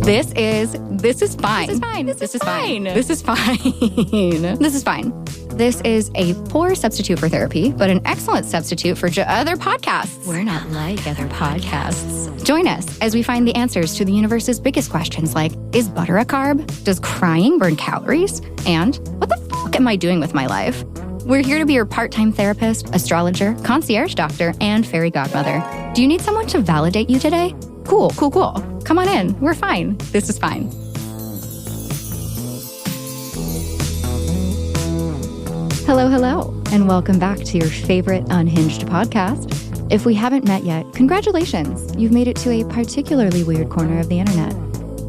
This is fine. This is fine. This is fine. This is fine. This is fine. This is a poor substitute for therapy, but an excellent substitute for other podcasts. We're not like other podcasts. Join us as we find the answers to the universe's biggest questions like, is butter a carb? Does crying burn calories? And what the fuck am I doing with my life? We're here to be your part-time therapist, astrologer, concierge doctor, and fairy godmother. Do you need someone to validate you today? Cool. Come on in. We're fine. This is fine. Hello, and welcome back to your favorite unhinged podcast. If we haven't met yet, congratulations. You've made it to a particularly weird corner of the internet.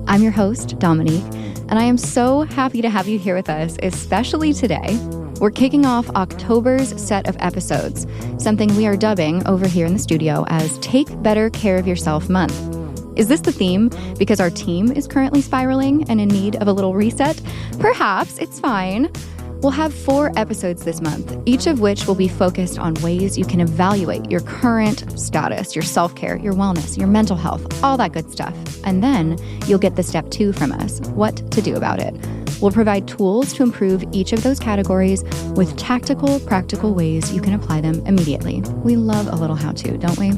I'm your host, Dominique, and I am so happy to have you here with us, especially today. We're kicking off October's set of episodes, something we are dubbing over here in the studio as Take Better Care of Yourself Month. Is this the theme because our team is currently spiraling and in need of a little reset? Perhaps, it's fine. We'll have 4 episodes this month, each of which will be focused on ways you can evaluate your current status, your self-care, your wellness, your mental health, all that good stuff. And then you'll get the step 2 from us, what to do about it. We'll provide tools to improve each of those categories with tactical, practical ways you can apply them immediately. We love a little how-to, don't we?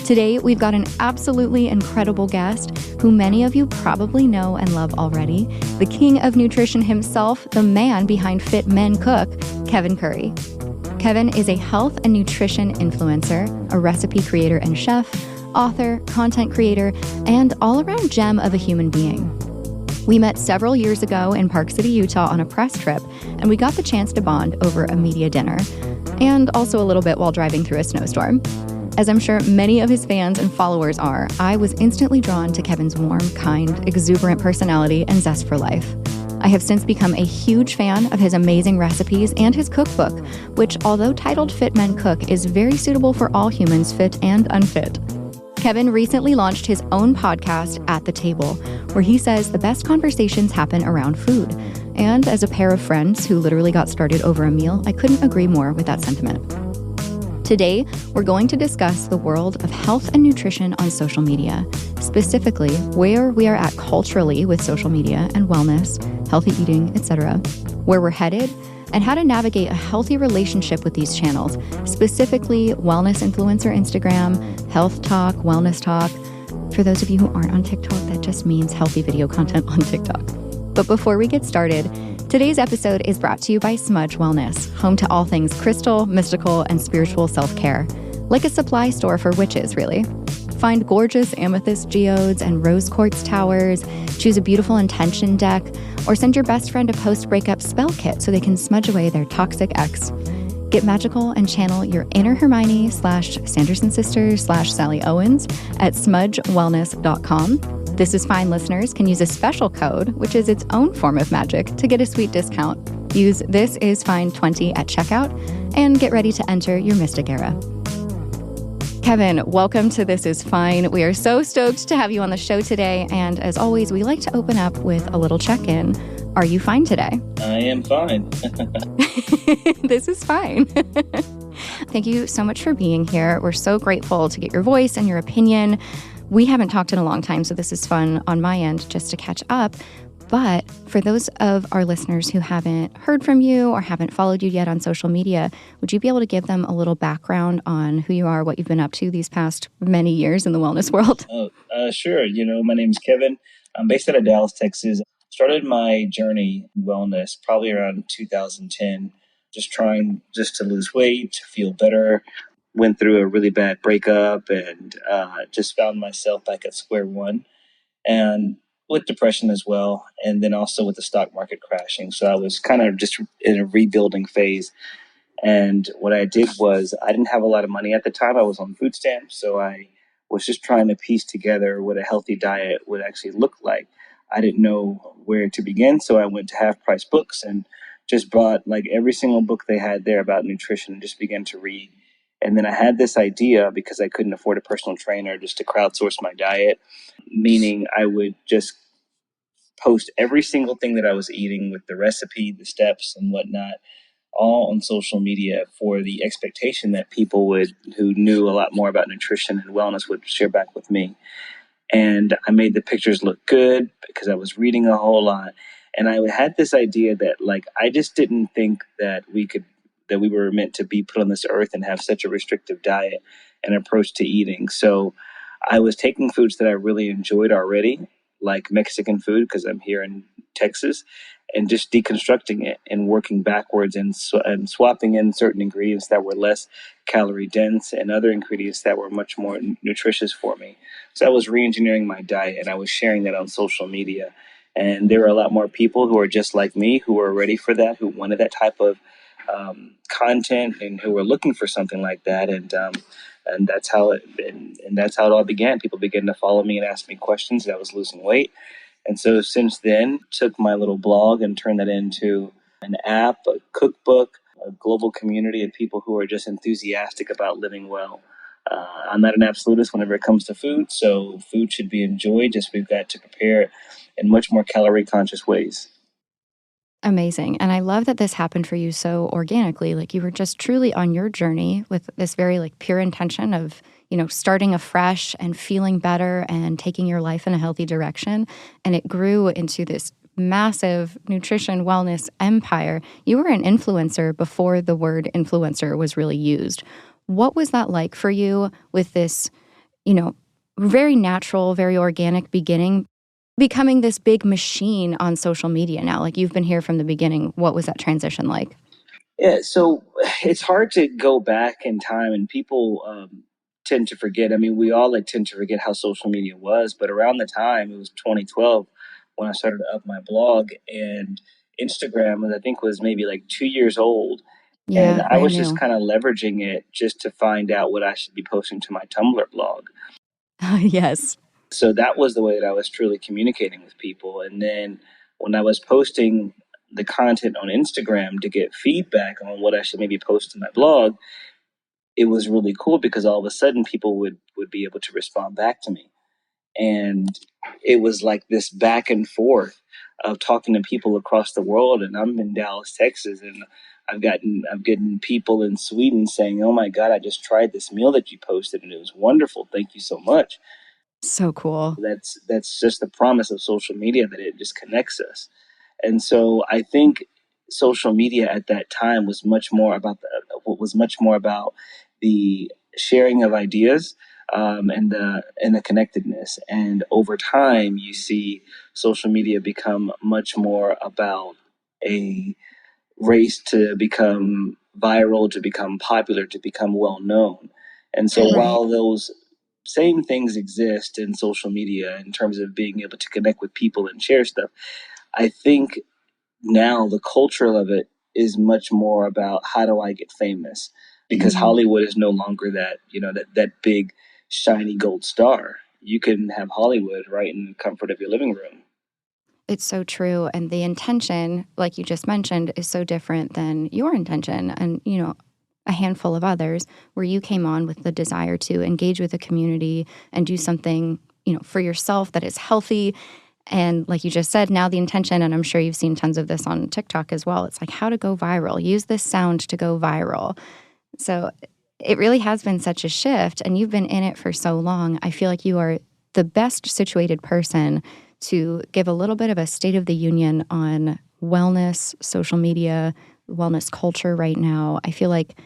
Today, we've got an absolutely incredible guest who many of you probably know and love already, the king of nutrition himself, the man behind Fit Men Cook, Kevin Curry. Kevin is a health and nutrition influencer, a recipe creator and chef, author, content creator, and all-around gem of a human being. We met several years ago in Park City, Utah on a press trip, and we got the chance to bond over a media dinner, and also a little bit while driving through a snowstorm. As I'm sure many of his fans and followers are, I was instantly drawn to Kevin's warm, kind, exuberant personality and zest for life. I have since become a huge fan of his amazing recipes and his cookbook, which, although titled Fit Men Cook, is very suitable for all humans, fit and unfit. Kevin recently launched his own podcast, At the Table, where he says the best conversations happen around food. And as a pair of friends who literally got started over a meal, I couldn't agree more with that sentiment. Today, we're going to discuss the world of health and nutrition on social media, specifically where we are at culturally with social media and wellness, healthy eating, etc., where we're headed, and how to navigate a healthy relationship with these channels, specifically wellness influencer Instagram, health talk, wellness talk. For those of you who aren't on TikTok, that just means healthy video content on TikTok. But before we get started, today's episode is brought to you by Smudge Wellness, home to all things crystal, mystical, and spiritual self-care. Like a supply store for witches, really. Find gorgeous amethyst geodes and rose quartz towers, choose a beautiful intention deck, or send your best friend a post-breakup spell kit so they can smudge away their toxic ex. Get magical and channel your inner Hermione /Sanderson sisters /Sally Owens at smudgewellness.com. This Is Fine listeners can use a special code, which is its own form of magic, to get a sweet discount. Use This Is Fine 20 at checkout and get ready to enter your mystic era. Kevin, welcome to This Is Fine. We are so stoked to have you on the show today. And as always, we like to open up with a little check-in. Are you fine today? I am fine. This is fine. Thank you so much for being here. We're so grateful to get your voice and your opinion. We haven't talked in a long time, so this is fun on my end just to catch up. But for those of our listeners who haven't heard from you or haven't followed you yet on social media, would you be able to give them a little background on who you are, what you've been up to these past many years in the wellness world? Sure. My name's Kevin. I'm based out of Dallas, Texas. Started my journey in wellness probably around 2010, just trying to lose weight, to feel better. Went through a really bad breakup and just found myself back at square one, and with depression as well, and then also with the stock market crashing. So I was kind of just in a rebuilding phase. And what I did was I didn't have a lot of money at the time. I was on food stamps, so I was just trying to piece together what a healthy diet would actually look like. I didn't know where to begin, so I went to Half Price Books and just bought like every single book they had there about nutrition and just began to read. And then I had this idea, because I couldn't afford a personal trainer, just to crowdsource my diet, meaning I would just post every single thing that I was eating with the recipe, the steps and whatnot, all on social media, for the expectation that people who knew a lot more about nutrition and wellness would share back with me. and I made the pictures look good because I was reading a whole lot. And I had this idea that like I just didn't think that we were meant to be put on this earth and have such a restrictive diet and approach to eating. So I was taking foods that I really enjoyed already, like Mexican food because I'm here in Texas, and just deconstructing it and working backwards and swapping in certain ingredients that were less calorie dense and other ingredients that were much more nutritious for me. So I was re-engineering my diet and I was sharing that on social media. And there were a lot more people who are just like me who were ready for that, who wanted that type of content and who were looking for something like that. And that's how it all began. People began to follow me and ask me questions. And I was losing weight, and so since then, took my little blog and turned that into an app, a cookbook, a global community of people who are just enthusiastic about living well. I'm not an absolutist whenever it comes to food, so food should be enjoyed. Just we've got to prepare it in much more calorie conscious ways. Amazing. And I love that this happened for you so organically. Like you were just truly on your journey with this very like pure intention of, starting afresh and feeling better and taking your life in a healthy direction. And it grew into this massive nutrition wellness empire. You were an influencer before the word influencer was really used. What was that like for you with this, you know, very natural, very organic beginning, becoming this big machine on social media now? Like you've been here from the beginning. What was that transition like? Yeah, so it's hard to go back in time, and people tend to forget. I mean, we all like tend to forget how social media was, but around the time it was 2012 when I started up my blog, and Instagram, I think, was maybe like 2 years old, and Yeah, I brand was just new. kind of leveraging it just to find out what I should be posting to my Tumblr blog. Yes. So that was the way that I was truly communicating with people. And then when I was posting the content on Instagram to get feedback on what I should maybe post to my blog, it was really cool because all of a sudden people would be able to respond back to me. And it was like this back and forth of talking to people across the world. And I'm in Dallas, Texas, and I'm getting people in Sweden saying, "Oh my God, I just tried this meal that you posted and it was wonderful. Thank you so much." So cool. That's just the promise of social media, that it just connects us. And so I think social media at that time was much more about the sharing of ideas, and the connectedness. And over time, you see social media become much more about a race to become viral, to become popular, to become well known. And so Right. while those same things exist in social media in terms of being able to connect with people and share stuff, I think now the culture of it is much more about how do I get famous, because Hmm. Hollywood is no longer that big shiny gold star. You can have Hollywood right in the comfort of your living room. It's so true. And the intention, like you just mentioned, is so different than your intention and, a handful of others where you came on with the desire to engage with the community and do something, for yourself that is healthy. And like you just said, now the intention, and I'm sure you've seen tons of this on TikTok as well, it's like how to go viral, use this sound to go viral. So it really has been such a shift, and you've been in it for so long. I feel like you are the best situated person to give a little bit of a state of the union on wellness, social media, wellness culture right now. I feel like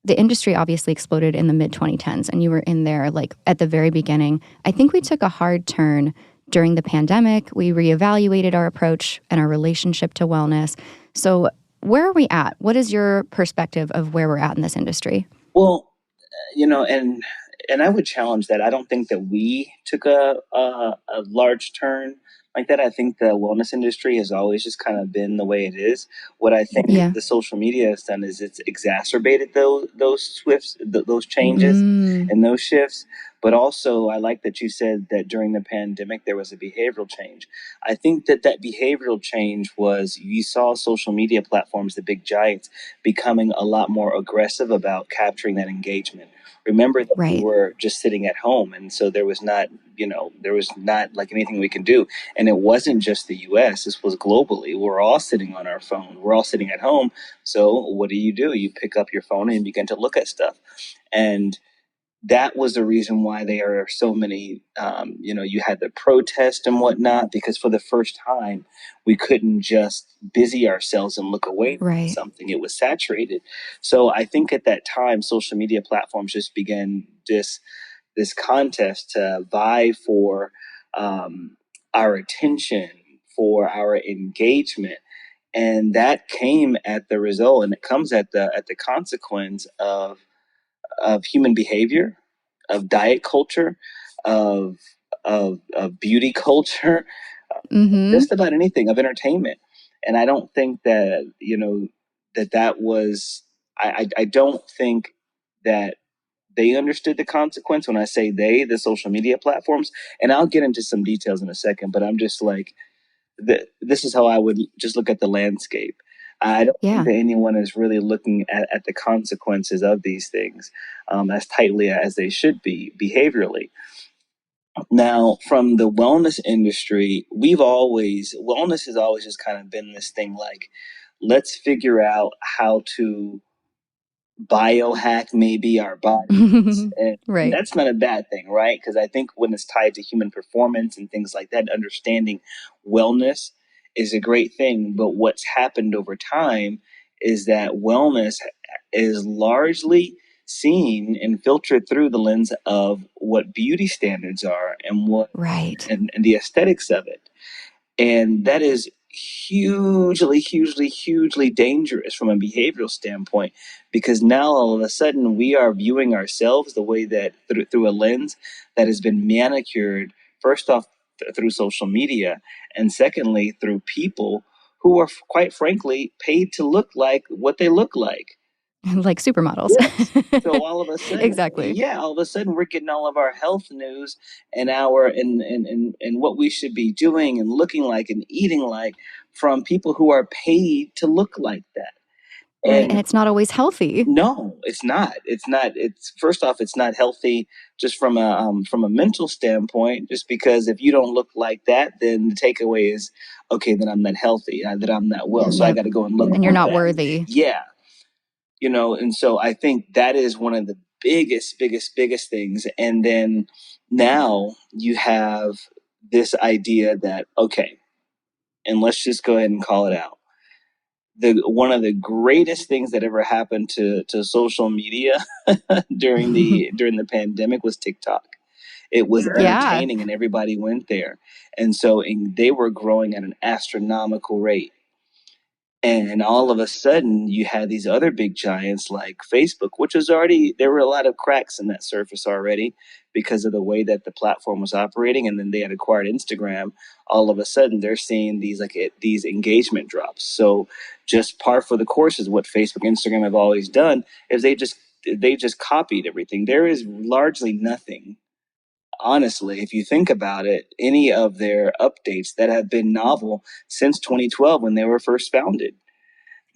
the industry obviously exploded in the mid 2010s, and you were in there like at the very beginning. I think we took a hard turn during the pandemic. We reevaluated our approach and our relationship to wellness. So, where are we at? What is your perspective of where we're at in this industry? Well, and I would challenge that. I don't think that we took a large turn like that. I think the wellness industry has always just kind of been the way it is. What I think Yeah. the social media has done is it's exacerbated those changes Mm, and those shifts. But also, I like that you said that during the pandemic there was a behavioral change. I think that behavioral change was you saw social media platforms, the big giants, becoming a lot more aggressive about capturing that engagement. Remember that we right. were just sitting at home, and so there was not like anything we can do. And it wasn't just the US, this was globally. We're all sitting on our phone, we're all sitting at home. So what do? You pick up your phone and begin to look at stuff. And that was the reason why there are so many, you had the protest and whatnot, because for the first time, we couldn't just busy ourselves and look away from Right. something. It was saturated. So I think at that time, social media platforms just began this contest to vie for our attention, for our engagement. And that came at the result, and it comes at the consequence of human behavior, of diet culture, of of beauty culture, Mm-hmm. just about anything, of entertainment. And I don't think that that was. I don't think that they understood the consequence. When I say they, the social media platforms, and I'll get into some details in a second, but I'm just like, this is how I would just look at the landscape. I don't think Yeah. that anyone is really looking at the consequences of these things as tightly as they should be behaviorally. Now, from the wellness industry, wellness has always just kind of been this thing like, let's figure out how to biohack maybe our bodies. And Right. that's not a bad thing, right? Because I think when it's tied to human performance and things like that, understanding wellness is a great thing. But what's happened over time is that wellness is largely seen and filtered through the lens of what beauty standards are and what Right. and the aesthetics of it. And that is hugely dangerous from a behavioral standpoint, because now all of a sudden we are viewing ourselves the way that through a lens that has been manicured, first off, through social media, and secondly, through people who are, quite frankly, paid to look like what they look like. Like supermodels. Yes. So all of a sudden, Exactly. yeah, all of a sudden we're getting all of our health news and and what we should be doing and looking like and eating like from people who are paid to look like that. Right. And And it's not always healthy. no, it's not. It's not. It's first off, it's not healthy just from a mental standpoint. Just because if you don't look like that, then the takeaway is, okay, then I'm not healthy, that I'm not well, so I Yep. got to go and look And like you're not that. worthy. Yeah, and so I think that is one of the biggest things. And then now you have this idea that, okay, and let's just go ahead and call it out. The one of the greatest things that ever happened to social media during the pandemic was TikTok. It was Yeah. entertaining and everybody went there. And so they were growing at an astronomical rate. And all of a sudden, you had these other big giants like Facebook, which was already, there were a lot of cracks in that surface already because of the way that the platform was operating. And then they had acquired Instagram. All of a sudden, they're seeing these engagement drops. So, just par for the course is what Facebook, Instagram have always done is they just copied everything. There is largely nothing, honestly, if you think about it, any of their updates that have been novel since 2012 when they were first founded.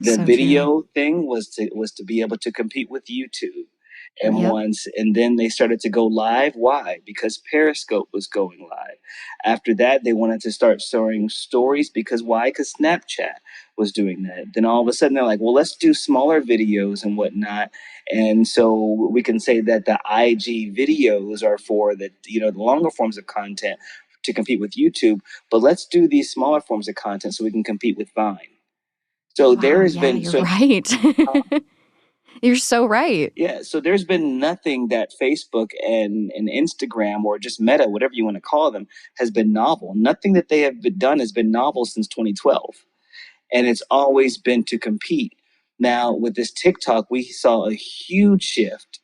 The So true. video thing was to be able to compete with YouTube. Yep. And then they started to go live. Why? Because Periscope was going live. After that, they wanted to start showing stories because why? Because Snapchat was doing that. Then all of a sudden they're like, well, let's do smaller videos and whatnot. And so we can say that the IG videos are for the longer forms of content to compete with YouTube, but let's do these smaller forms of content so we can compete with Vine. So there Wow. has Yeah, been you're right. You're so right. yeah, so there's been nothing that Facebook and Instagram or just Meta, whatever you want to call them, has been novel. Nothing that they have done has been novel since 2012, and it's always been to compete. Now with this TikTok, we saw a huge shift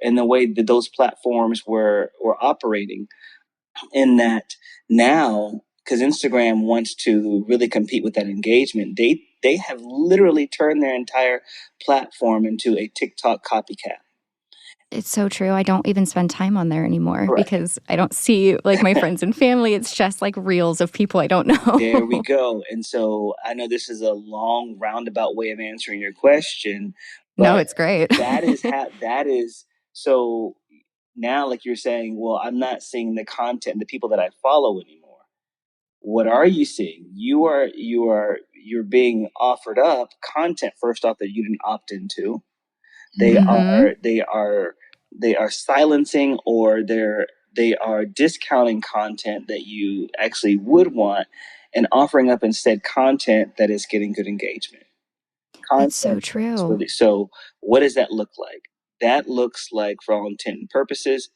in the way that those platforms were operating, in that now, because Instagram wants to really compete with that engagement, they have literally turned their entire platform into a TikTok copycat. It's so true. I don't even spend time on there anymore Correct. because I don't see like my friends and family. It's just like reels of people I don't There we know. go. And so I know this is a long roundabout way of answering your question, No, but it's great. that is so now, like you're saying, well, I'm not seeing the content, the people that I follow anymore. What are you seeing? You're being offered up content, first off, that you didn't opt into. They Mm-hmm. are they are silencing, or they are discounting content that you actually would want and offering up instead content that is getting good engagement. It's so Content that's true. really, so what does that look like? That looks like, for all intent and purposes,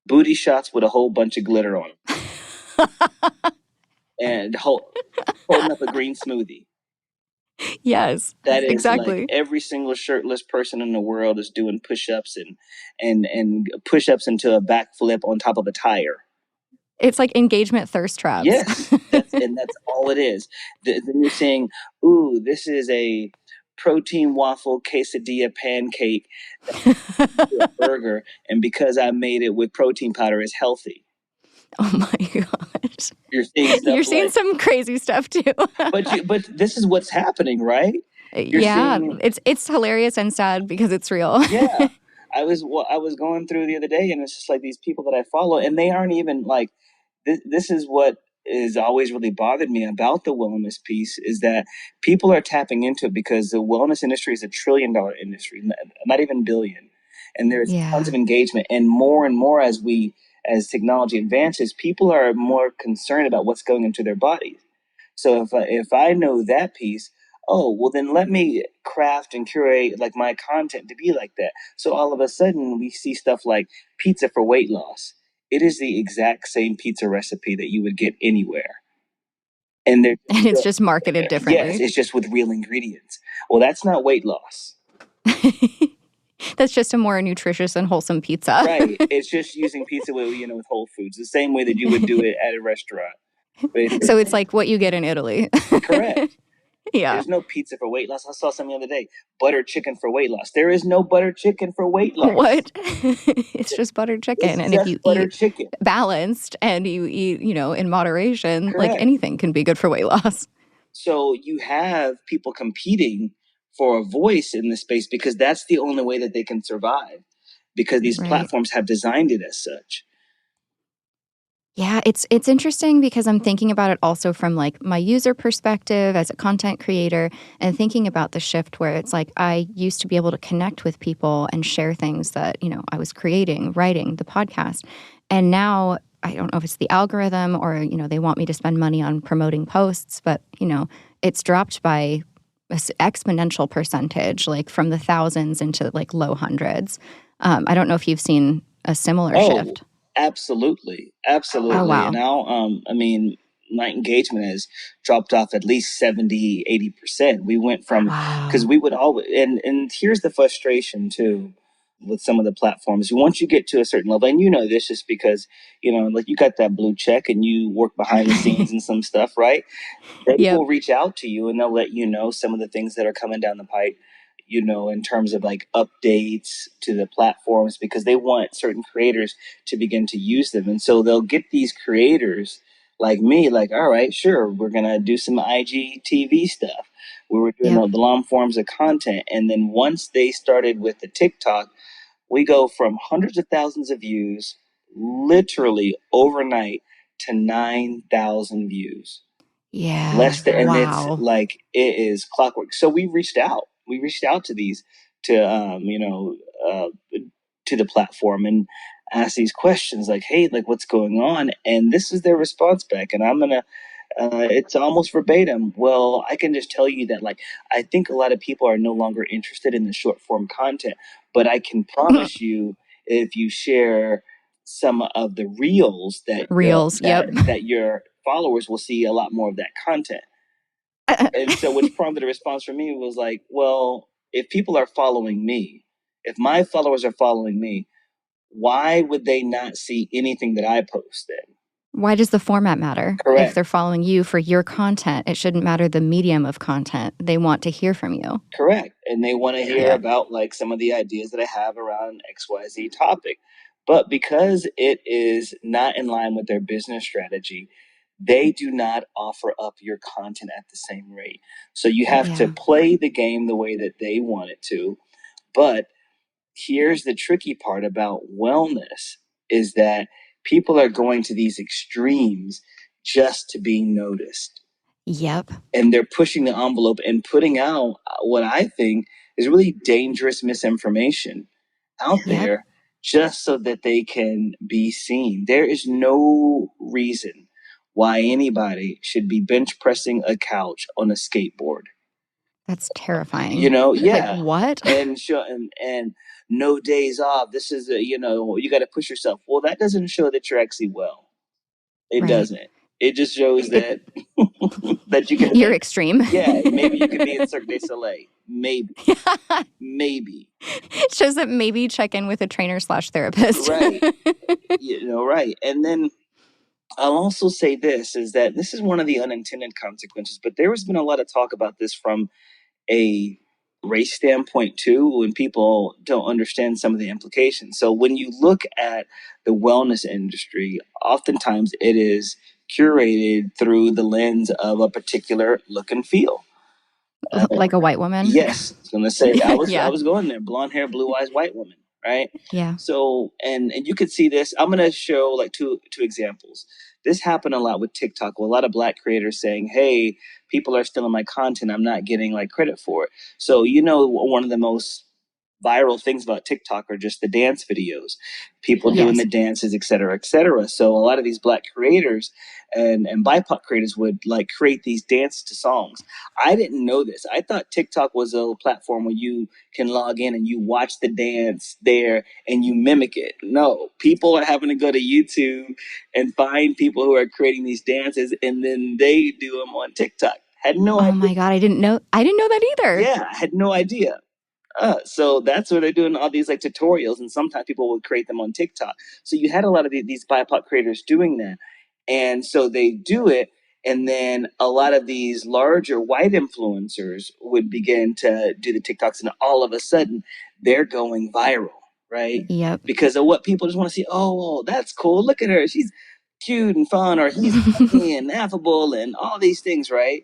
booty shots with a whole bunch of glitter on them and holding up a green smoothie. Yes, That is like exactly. every single shirtless person in the world is doing push-ups and push-ups into a backflip on top of a tire. It's like engagement thirst traps. Yes, that's all it is. Then you're saying, "Ooh, this is a protein waffle quesadilla pancake to a burger, and because I made it with protein powder, it's healthy." Oh my gosh. You're seeing stuff You're seeing like, some crazy stuff too. but this is what's happening, right? You're Yeah, seeing, it's hilarious and sad because it's real. yeah. I was going through the other day, and it's just like these people that I follow, and they aren't even like, this is what is always really bothered me about the wellness piece, is that people are tapping into it because the wellness industry is $1 trillion industry, not even billion, and there's tons Yeah. of engagement, and more as technology advances, people are more concerned about what's going into their bodies. So if I know that piece, oh well, then let me craft and curate like my content to be like that. So all of a sudden we see stuff like pizza for weight loss. It is the exact same pizza recipe that you would get anywhere, and they're And it's just marketed yes, differently. it's just with real ingredients. Well, that's not weight loss, That's just a more nutritious and wholesome pizza. right? It's just using pizza with with Whole Foods, the same way that you would do it at a restaurant, So it's basically. like what you get in Italy. Correct. Yeah. There's no pizza for weight loss. I saw something the other day. Butter chicken for weight loss. There is no butter chicken for weight loss. What? It's just buttered chicken. It's And if just you butter eat chicken. balanced and you eat, in moderation, like Correct. anything can be good for weight loss. So you have people competing for a voice in this space because that's the only way that they can survive, because these Right. platforms have designed it as such. Yeah, it's interesting because I'm thinking about it also from like my user perspective as a content creator and thinking about the shift where it's like I used to be able to connect with people and share things that, I was creating, writing, the podcast. And now I don't know if it's the algorithm or, they want me to spend money on promoting posts, but, it's dropped by an exponential percentage, like from the thousands into like low hundreds. I don't know if you've seen a similar shift. Absolutely, Oh, absolutely. And wow. now, I mean, my engagement has dropped off at least 70, 80%. We went from, because Wow. we would always, and here's the frustration too with some of the platforms. Once you get to a certain level, and this is because, like you got that blue check and you work behind the scenes and some stuff, right? They Yep. will reach out to you and they'll let you know some of the things that are coming down the pipe, in terms of like updates to the platforms, because they want certain creators to begin to use them. And so they'll get these creators like me, like, all right, sure, we're going to do some IGTV stuff. We were doing Yep. the long forms of content. And then once they started with the TikTok, we go from hundreds of thousands of views literally overnight to 9,000 views. Yeah. And it's Wow. like it is clockwork. So we reached out to these, to to the platform, and asked these questions like, hey, like what's going on, and this is their response back, and I'm gonna it's almost verbatim. Well, I can just tell you that, like, I think a lot of people are no longer interested in the short form content, but I can promise you, if you share some of the reels, Reels. Yep. that your followers will see a lot more of that content. And so, which prompted a response from me was like, well, if people are following me, if my followers are following me, why would they not see anything that I post then? Why does the format matter? If Correct. they're following you for your content, it shouldn't matter the medium of content. They want to hear from you. Correct. And they want to hear Yep. about like some of the ideas that I have around XYZ topic. But because it is not in line with their business strategy, they do not offer up your content at the same rate. So you have to Yeah. play the game the way that they want it to. But here's the tricky part about wellness, is that people are going to these extremes just to be noticed, Yep. and they're pushing the envelope and putting out what I think is really dangerous misinformation out Yep. there, just so that they can be seen. There is no reason why anybody should be bench pressing a couch on a skateboard. That's terrifying. Yeah. Like, what? And no days off. This is you got to push yourself. Well, that doesn't show that you're actually well. It doesn't. It just shows that that you can. You're extreme. Yeah, maybe you could be in Cirque du Soleil. Maybe. Maybe. It shows that maybe check in with a trainer/therapist. Right. Right. And then I'll also say this is that this is one of the unintended consequences, but there has been a lot of talk about this from a race standpoint too, when people don't understand some of the implications. So when you look at the wellness industry, oftentimes it is curated through the lens of a particular look and feel. Like a white woman? Yes. I was going to say, I Yeah. was going there. Blonde hair, blue eyes, white woman, right? Yeah. So, and you could see this. I'm going to show like two examples. This happened a lot with TikTok, with a lot of Black creators saying, hey, people are stealing my content. I'm not getting like credit for it. So, one of the most viral things about TikTok are just the dance videos, people doing the dances, et cetera, et cetera. So a lot of these Black creators and BIPOC creators would like create these dances to songs. I didn't know this. I thought TikTok was a platform where you can log in and you watch the dance there and you mimic it. No, people are having to go to YouTube and find people who are creating these dances, and then they do them on TikTok. Had no idea. Oh my God, I didn't know that either. Yeah, I had no idea. So that's where they're doing all these like tutorials, and sometimes people will create them on TikTok. So you had a lot of these BIPOC creators doing that, and so they do it, and then a lot of these larger white influencers would begin to do the TikToks, and all of a sudden they're going viral, right? Yep. Because of what people just want to see. Oh, that's cool. Look at her. She's cute and fun, or he's funny and affable, and all these things, right?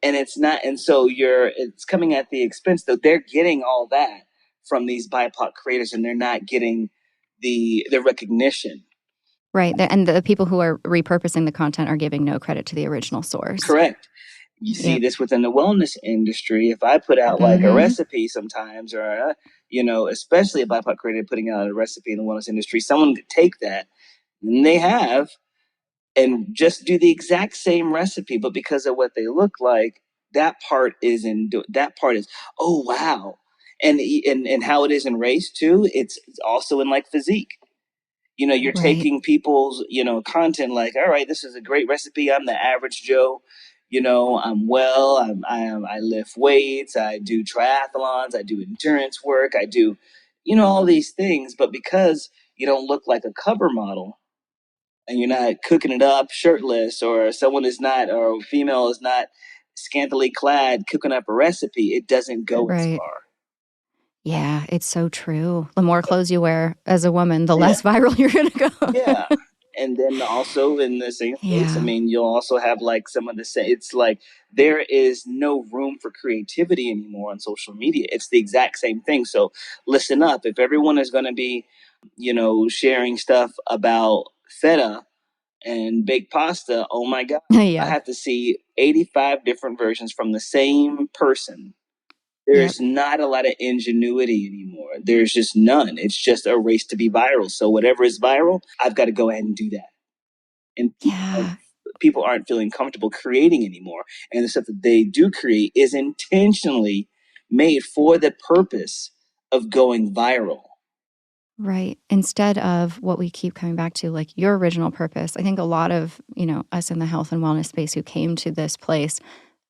And it's not, and so it's coming at the expense, though they're getting all that from these BIPOC creators, and they're not getting the recognition. Right. And the people who are repurposing the content are giving no credit to the original source. Correct. You see this within the wellness industry. If I put out like a recipe sometimes, or especially a BIPOC creator putting out a recipe in the wellness industry, someone could take that, and they have, and just do the exact same recipe, but because of what they look like, that part is oh wow. And how it is in race too, it's also in like physique. You're taking people's content, like, all right, this is a great recipe, I'm the average Joe, I'm well, I lift weights, I do triathlons, I do endurance work, I do all these things, but because you don't look like a cover model, and you're not cooking it up shirtless, or someone is not, or a female is not scantily clad cooking up a recipe, it doesn't go as far. Yeah, it's so true. The more clothes you wear as a woman, the less viral you're going to go. Yeah. And then also in the same case, I mean, you'll also have like some of the it's like there is no room for creativity anymore on social media. It's the exact same thing. So listen up. If everyone is going to be, sharing stuff about feta and baked pasta, oh my God, I have to see 85 different versions from the same person. There's not a lot of ingenuity anymore. There's just none. It's just a race to be viral. So whatever is viral, I've got to go ahead and do that. And people aren't feeling comfortable creating anymore. And the stuff that they do create is intentionally made for the purpose of going viral. Right. Instead of what we keep coming back to, like your original purpose. I think a lot of, us in the health and wellness space who came to this place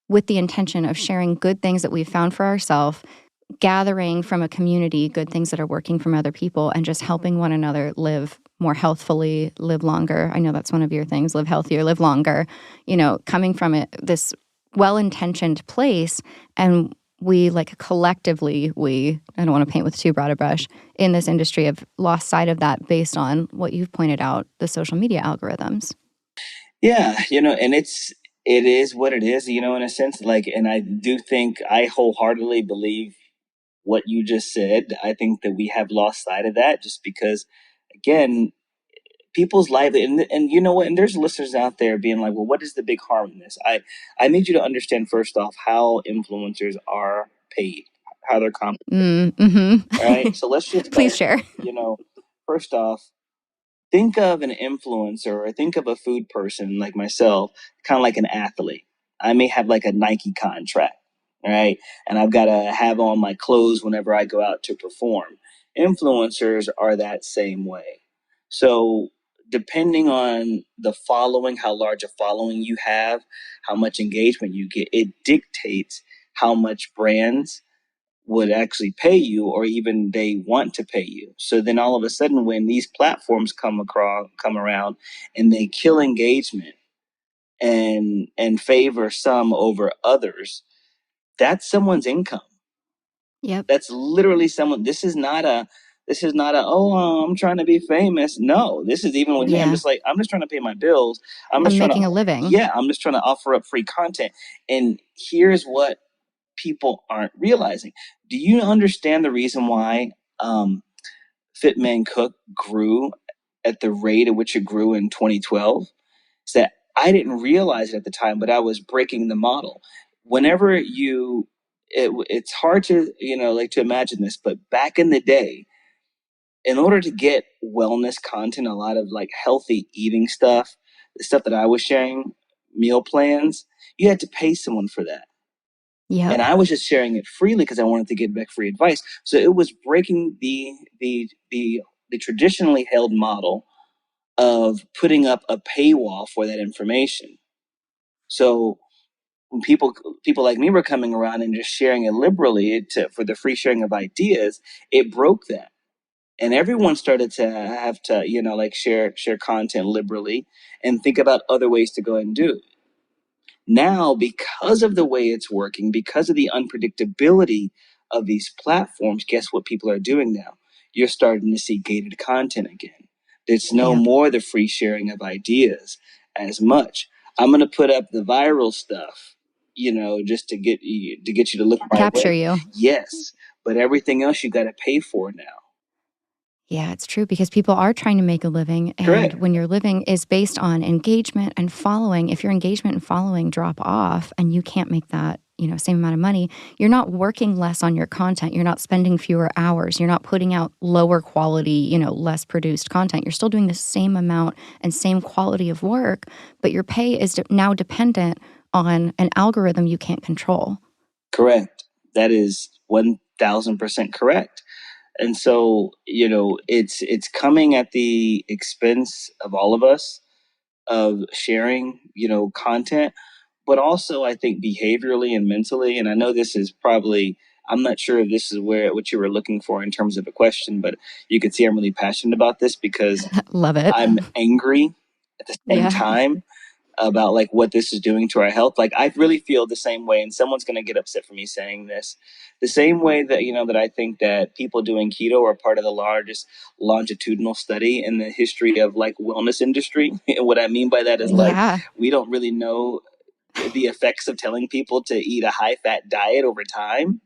with the intention of sharing good things that we've found for ourselves, gathering from a community good things that are working from other people, and just helping one another live more healthfully, live longer. I know that's one of your things, live healthier, live longer, coming from this well-intentioned place. And we collectively, I don't want to paint with too broad a brush, in this industry have lost sight of that based on what you've pointed out, the social media algorithms. Yeah, and it is what it is, in a sense, and I do think, I wholeheartedly believe what you just said. I think that we have lost sight of that just because, again, people's life, and you know what, and there's listeners out there being like, well, what is the big harm in this? I need you to understand, first off, how influencers are paid, how they're compensated. Right? So let's just please share. first off, think of an influencer or think of a food person like myself, kind of like an athlete. I may have like a Nike contract, right? And I've got to have on my clothes whenever I go out to perform. Influencers are that same way. So, depending on the following, how large a following you have, how much engagement you get, it dictates how much brands would actually pay you or even they want to pay you. So then all of a sudden when these platforms come around and they kill engagement and favor some over others, that's someone's income. Yep. That's literally someone. This is not a I'm trying to be famous. No, this is even with me. Yeah. I'm just trying to pay my bills. I'm making a living. Yeah, I'm just trying to offer up free content. And here's what people aren't realizing. Do you understand the reason why Fit Man Cook grew at the rate at which it grew in 2012? Is that I didn't realize it at the time, but I was breaking the model. Whenever it's hard to like to imagine this, but back in the day, in order to get wellness content, a lot of like healthy eating stuff, the stuff that I was sharing, meal plans, you had to pay someone for that. Yep. And I was just sharing it freely because I wanted to get back free advice. So it was breaking the traditionally held model of putting up a paywall for that information. So when people like me were coming around and just sharing it liberally for the free sharing of ideas, it broke that. And everyone started to have to, like share content liberally and think about other ways to go and do it. Now, because of the way it's working, because of the unpredictability of these platforms, guess what people are doing now? You're starting to see gated content again. There's no Yep. more the free sharing of ideas as much. I'm going to put up the viral stuff, just to get you to look my Capture way. you. Yes, but everything else you got to pay for now. Yeah, it's true because people are trying to make a living. And Correct. when your living is based on engagement and following, if your engagement and following drop off and you can't make that, same amount of money, you're not working less on your content. You're not spending fewer hours. You're not putting out lower quality, less produced content. You're still doing the same amount and same quality of work, but your pay is now dependent on an algorithm you can't control. Correct. That is 1,000% correct. And so, it's coming at the expense of all of us of sharing, content, but also I think behaviorally and mentally. And I know this is probably I'm not sure if this is what you were looking for in terms of a question, but you can see I'm really passionate about this because Love it. I'm angry at the same Yeah. time about like what this is doing to our health. Like I really feel the same way, and someone's going to get upset for me saying this. The same way that that I think that people doing keto are part of the largest longitudinal study in the history of like wellness industry. And what I mean by that is like Yeah. we don't really know the effects of telling people to eat a high fat diet over time.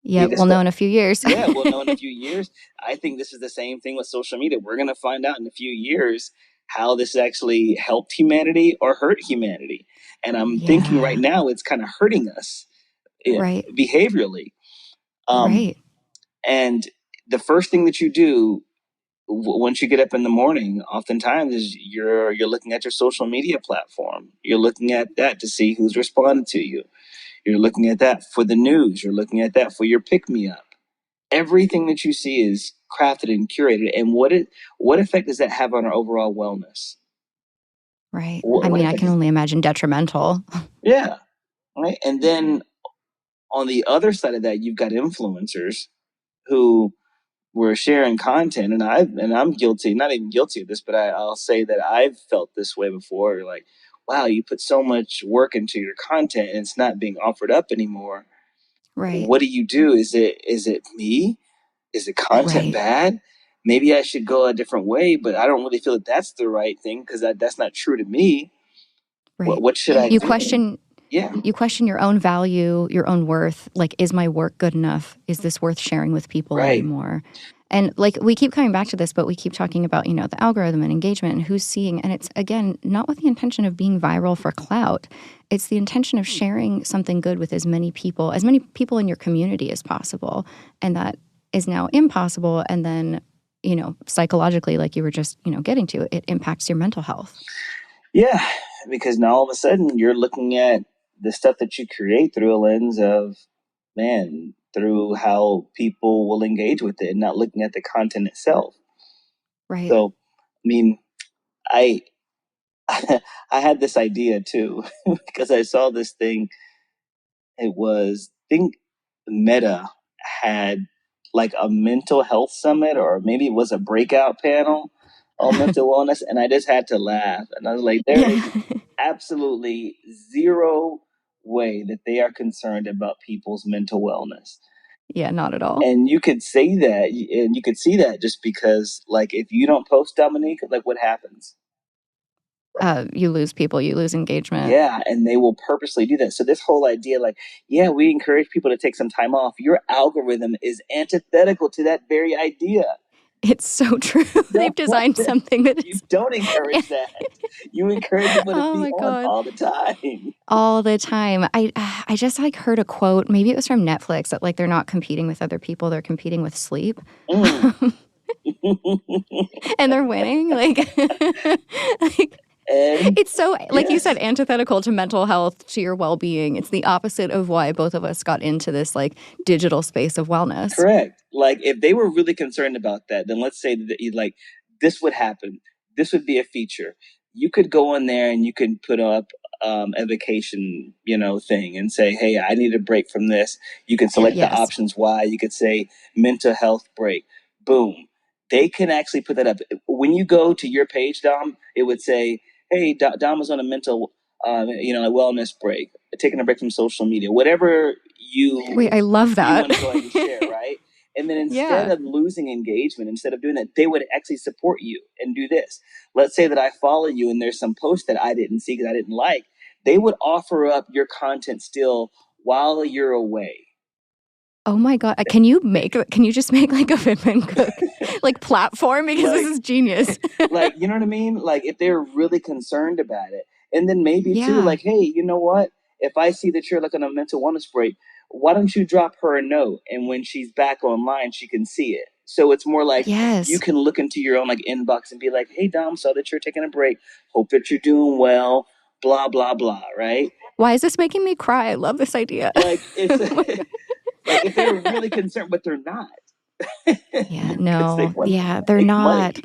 Yeah. We'll know in a few years. Yeah, we'll know in a few years. I think this is the same thing with social media. We're going to find out in a few years how this actually helped humanity or hurt humanity. And I'm thinking right Yeah. now it's kind of hurting us Right. behaviorally. Right. And the first thing that you do once you get up in the morning, oftentimes is you're looking at your social media platform. You're looking at that to see who's responded to you. You're looking at that for the news. You're looking at that for your pick me up. Everything that you see is crafted and curated. And what effect does that have on our overall wellness? Right. What, I what mean, I effect can only imagine detrimental. yeah, right. And then on the other side of that, you've got influencers who were sharing content, and I'm guilty, not even guilty of this, but I'll say that I've felt this way before. You're like, wow, you put so much work into your content, and it's not being offered up anymore. Right. What do you do? Is it me? Is the content Right. bad? Maybe I should go a different way, but I don't really feel that that's the right thing because that's not true to me. Right. What should I You do? question Yeah, you question your own value, your own worth. Like, is my work good enough? Is this worth sharing with people right, anymore? And like we keep coming back to this, but we keep talking about, the algorithm and engagement and who's seeing. And it's again not with the intention of being viral for clout. It's the intention of sharing something good with as many people in your community as possible. And that is now impossible. And then psychologically, like you were just, getting to, it impacts your mental health. Yeah, because now all of a sudden you're looking at the stuff that you create through a lens of, man, through how people will engage with it and not looking at the content itself. Right. So, I mean, I I had this idea too because I saw this thing. It was, I think Meta had like a mental health summit, or maybe it was a breakout panel on mental wellness, and I just had to laugh. And I was like, there is Yeah. absolutely zero way that they are concerned about people's mental wellness. Yeah, not at all. And you could say that, and you could see that just because, like, if you don't post, Dominique, like, what happens? You lose people, you lose engagement. Yeah, and they will purposely do that. So this whole idea, like, yeah, we encourage people to take some time off. Your algorithm is antithetical to that very idea. It's so true. No, They've designed something that you is. don't encourage that. You encourage people to Oh be my on God. all the time. All the time. I just like heard a quote, maybe it was from Netflix, that like they're not competing with other people, they're competing with sleep. Mm. And they're winning. Like And it's so, like you said, yes, antithetical to mental health, to your well-being. It's the opposite of why both of us got into this like digital space of wellness. correct. Like, if they were really concerned about that, then let's say that like this would happen. This would be a feature. You could go in there and you can put up a vacation, thing, and say, "Hey, I need a break from this." You can select the Yes. options. Why? You could say mental health break. Boom. They can actually put that up. When you go to your page, Dom, it would say, "Hey, Dom was on a mental, a wellness break, taking a break from social media, whatever Wait, I love you that. want to go ahead and share, right?" And then instead Yeah. of losing engagement, instead of doing that, they would actually support you and do this. Let's say that I follow you and there's some post that I didn't see because I didn't like. They would offer up your content still while you're away. Oh my God. Can you just make like a Vip Cook like platform? Because this Like, is genius. like, you know what I mean? Like, if they're really concerned about it. And then maybe too, Yeah. like, hey, you know what? If I see that you're like on a mental wellness break, why don't you drop her a note? And when she's back online, she can see it. So it's more like you Yes. can look into your own like inbox and be like, hey, Dom, saw that you're taking a break. Hope that you're doing well. Blah blah blah. Right? Why is this making me cry? I love this idea. Like, it's Oh my God. like if they're really concerned, but they're not. Yeah, Because they no. want to Yeah, they're make not. money.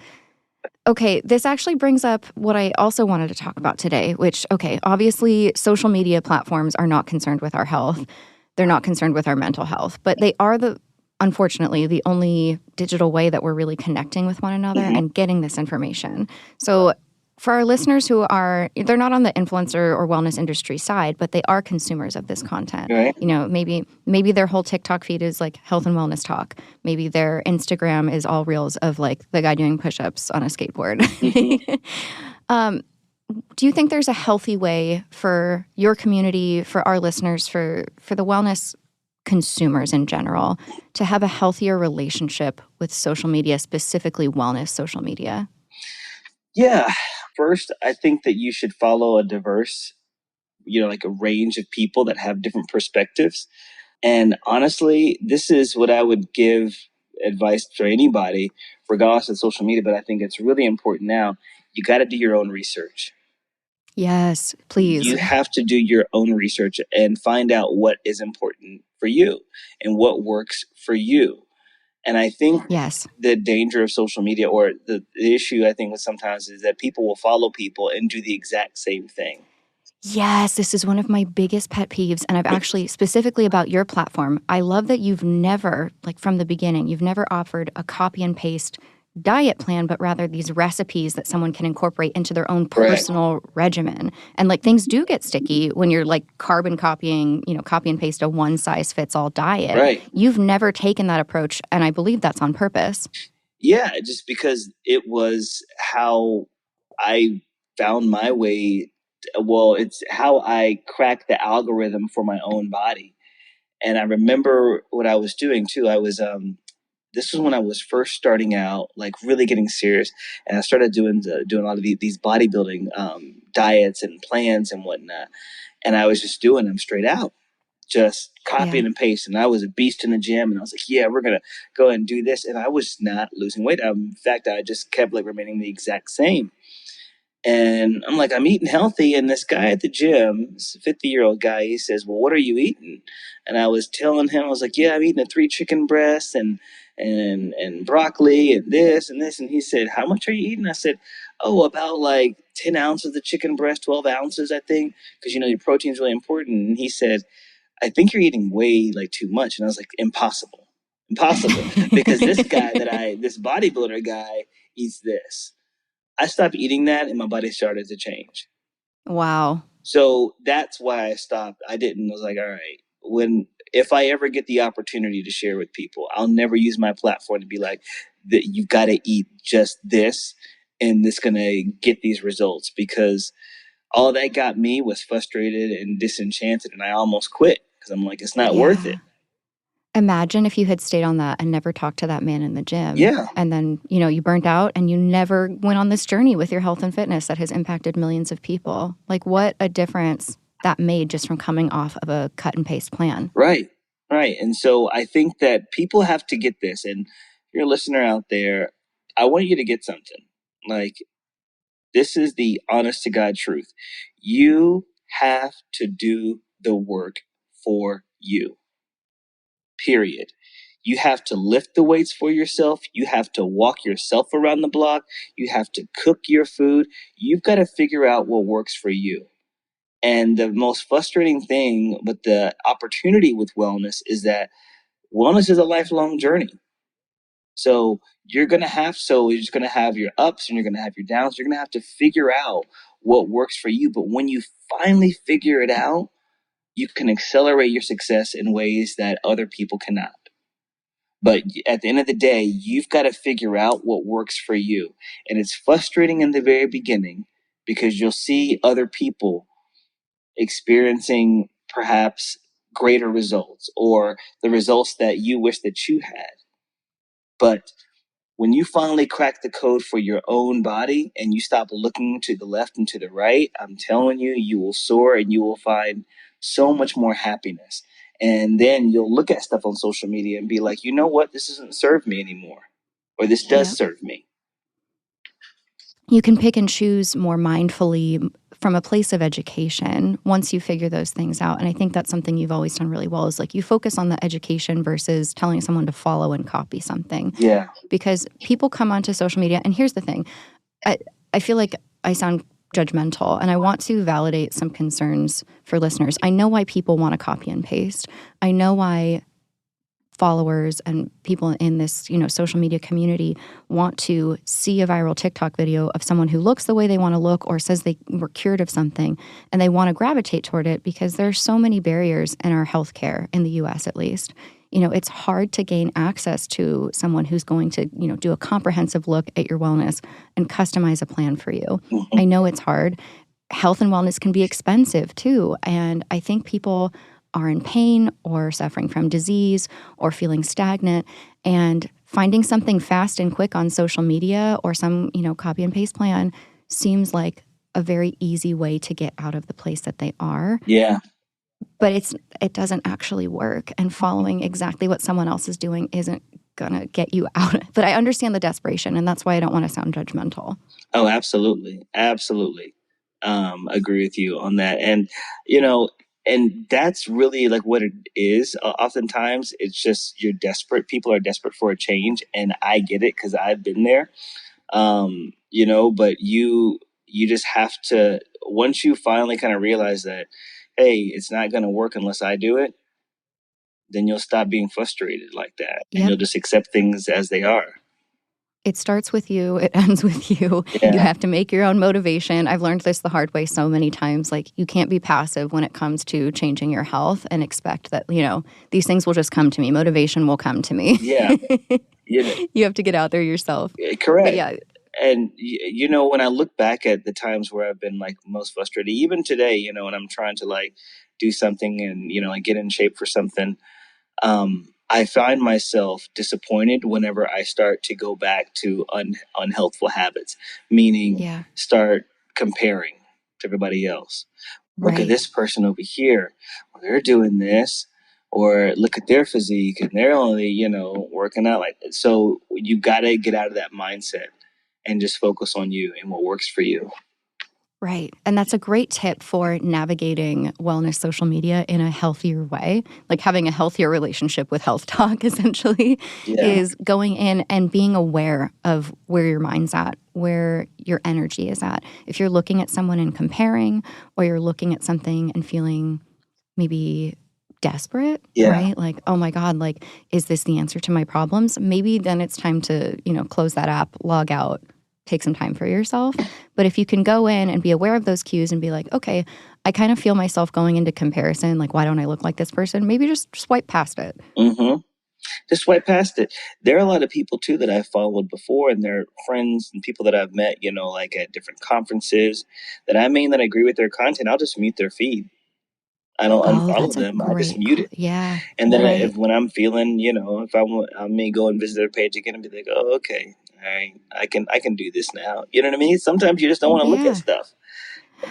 Okay, this actually brings up what I also wanted to talk about today, which, okay, obviously social media platforms are not concerned with our health. They're not concerned with our mental health, but they are unfortunately, the only digital way that we're really connecting with one another Mhm. and getting this information. So for our listeners they're not on the influencer or wellness industry side, but they are consumers of this content. Right? Maybe their whole TikTok feed is like health and wellness talk. Maybe their Instagram is all reels of like the guy doing push-ups on a skateboard. Mhm. Do you think there's a healthy way for your community, for our listeners, for the wellness consumers in general, to have a healthier relationship with social media, specifically wellness social media? Yeah. First, I think that you should follow a diverse, like a range of people that have different perspectives. And honestly, this is what I would give advice to anybody, regardless of social media, but I think it's really important now. You got to do your own research. Yes, You please. have to do your own research and find out what is important for you and what works for you. And I think Yes. the danger of social media, or the issue I think with sometimes, is that people will follow people and do the exact same thing. Yes, this is one of my biggest pet peeves. And I've actually, specifically about your platform, I love that you've never, like from the beginning, you've never offered a copy and paste diet plan, but rather these recipes that someone can incorporate into their own Correct. personal regimen. And like things do get sticky when you're like carbon copying, copy and paste a one size fits all diet. Right. You've never taken that approach. And I believe that's on purpose. Yeah, just because it was how I found my way. Well, it's how I cracked the algorithm for my own body. And I remember what I was doing too. This was when I was first starting out, like really getting serious, and I started doing a lot of these bodybuilding diets and plans and whatnot. And I was just doing them straight out. just Yeah. copying and pasting. I was a beast in the gym, and I was like, yeah, we're going to go ahead and do this. And I was not losing weight. In fact, I just kept like remaining the exact same. And I'm like, I'm eating healthy. And this guy at the gym, this 50-year-old guy, he says, well, what are you eating? And I was telling him, I was like, yeah, I'm eating 3 chicken breasts and broccoli and this and this. And he said, how much are you eating? I said, oh, about like 10 ounces of chicken breast, 12 ounces, I think, because, your protein is really important. And he said, I think you're eating way like too much. And I was like, impossible. Impossible. Because this this bodybuilder guy eats this. I stopped eating that and my body started to change. Wow. So that's why I stopped. I was like, all right, if I ever get the opportunity to share with people, I'll never use my platform to be like, that you've got to eat just this and it's going to get these results, because all that got me was frustrated and disenchanted, and I almost quit because I'm like, it's not worth it. Imagine if you had stayed on that and never talked to that man in the gym. Yeah. And then, you burnt out and you never went on this journey with your health and fitness that has impacted millions of people. Like, what a difference that made just from coming off of a cut and paste plan. Right. Right. And so I think that people have to get this. And if you're a listener out there, I want you to get something. Like, this is the honest to God truth. You have to do the work for you. Period. You have to lift the weights for yourself. You have to walk yourself around the block. You have to cook your food. You've got to figure out what works for you. And the most frustrating thing with the opportunity with wellness is that wellness is a lifelong journey. So you're going to have your ups and you're going to have your downs. You're going to have to figure out what works for you. But when you finally figure it out, you can accelerate your success in ways that other people cannot. But at the end of the day, you've got to figure out what works for you. And it's frustrating in the very beginning because you'll see other people experiencing perhaps greater results or the results that you wish that you had. But when you finally crack the code for your own body and you stop looking to the left and to the right, I'm telling you, you will soar and you will find so much more happiness. And then you'll look at stuff on social media and be like, you know what? This doesn't serve me anymore. Or this does serve me. You can pick and choose more mindfully from a place of education once you figure those things out. And I think that's something you've always done really well, is like you focus on the education versus telling someone to follow and copy something. Yeah. Because people come onto social media, and here's the thing. I feel like I sound judgmental, and I want to validate some concerns for listeners. I know why people want to copy and paste. I know why followers and people in this, social media community want to see a viral TikTok video of someone who looks the way they want to look or says they were cured of something, and they want to gravitate toward it because there's so many barriers in our healthcare, in the US at least. It's hard to gain access to someone who's going to, do a comprehensive look at your wellness and customize a plan for you. Mm-hmm. I know it's hard. Health and wellness can be expensive too. And I think people are in pain or suffering from disease or feeling stagnant, and finding something fast and quick on social media or some, copy and paste plan seems like a very easy way to get out of the place that they are. Yeah. But it doesn't actually work, and following exactly what someone else is doing isn't gonna get you out. But I understand the desperation, and that's why I don't want to sound judgmental. Oh, absolutely. Absolutely. Agree with you on that. And, and that's really like what it is. Oftentimes it's just you're desperate. People are desperate for a change. And I get it because I've been there. But you just have to, once you finally kind of realize that, hey, it's not going to work unless I do it, then you'll stop being frustrated like that. Yep. And you'll just accept things as they are. It starts with you. It ends with you. Yeah. You have to make your own motivation. I've learned this the hard way so many times. Like, you can't be passive when it comes to changing your health and expect that, these things will just come to me. Motivation will come to me. Yeah. You have to get out there yourself. Correct. But yeah. And, when I look back at the times where I've been like most frustrated, even today, when I'm trying to like do something and, like get in shape for something, I find myself disappointed whenever I start to go back to unhealthful habits, meaning start comparing to everybody else. Look at Right. this person over here. Well, they're doing this. Or look at their physique and they're only, working out like that. So you got to get out of that mindset and just focus on you and what works for you. Right. And that's a great tip for navigating wellness social media in a healthier way. Like having a healthier relationship with health talk, essentially, Yeah. is going in and being aware of where your mind's at, where your energy is at. If you're looking at someone and comparing, or you're looking at something and feeling maybe desperate, Yeah. right? Like, oh my God, like, is this the answer to my problems? Maybe then it's time to, close that app, log out, take some time for yourself. But if you can go in and be aware of those cues and be like, okay, I kind of feel myself going into comparison. Like, why don't I look like this person? Maybe just swipe past it. Mm-hmm. Just swipe past it. There are a lot of people too that I've followed before, and they're friends and people that I've met, like at different conferences that I may not agree with their content. I'll just mute their feed. I don't Oh, unfollow that's a them. I just great mute it. Yeah, And then right. if when I'm feeling, if I want, I may go and visit their page again and be like, oh, okay, all right, I can do this now. You know what I mean? Sometimes you just don't want to look at Yeah. stuff.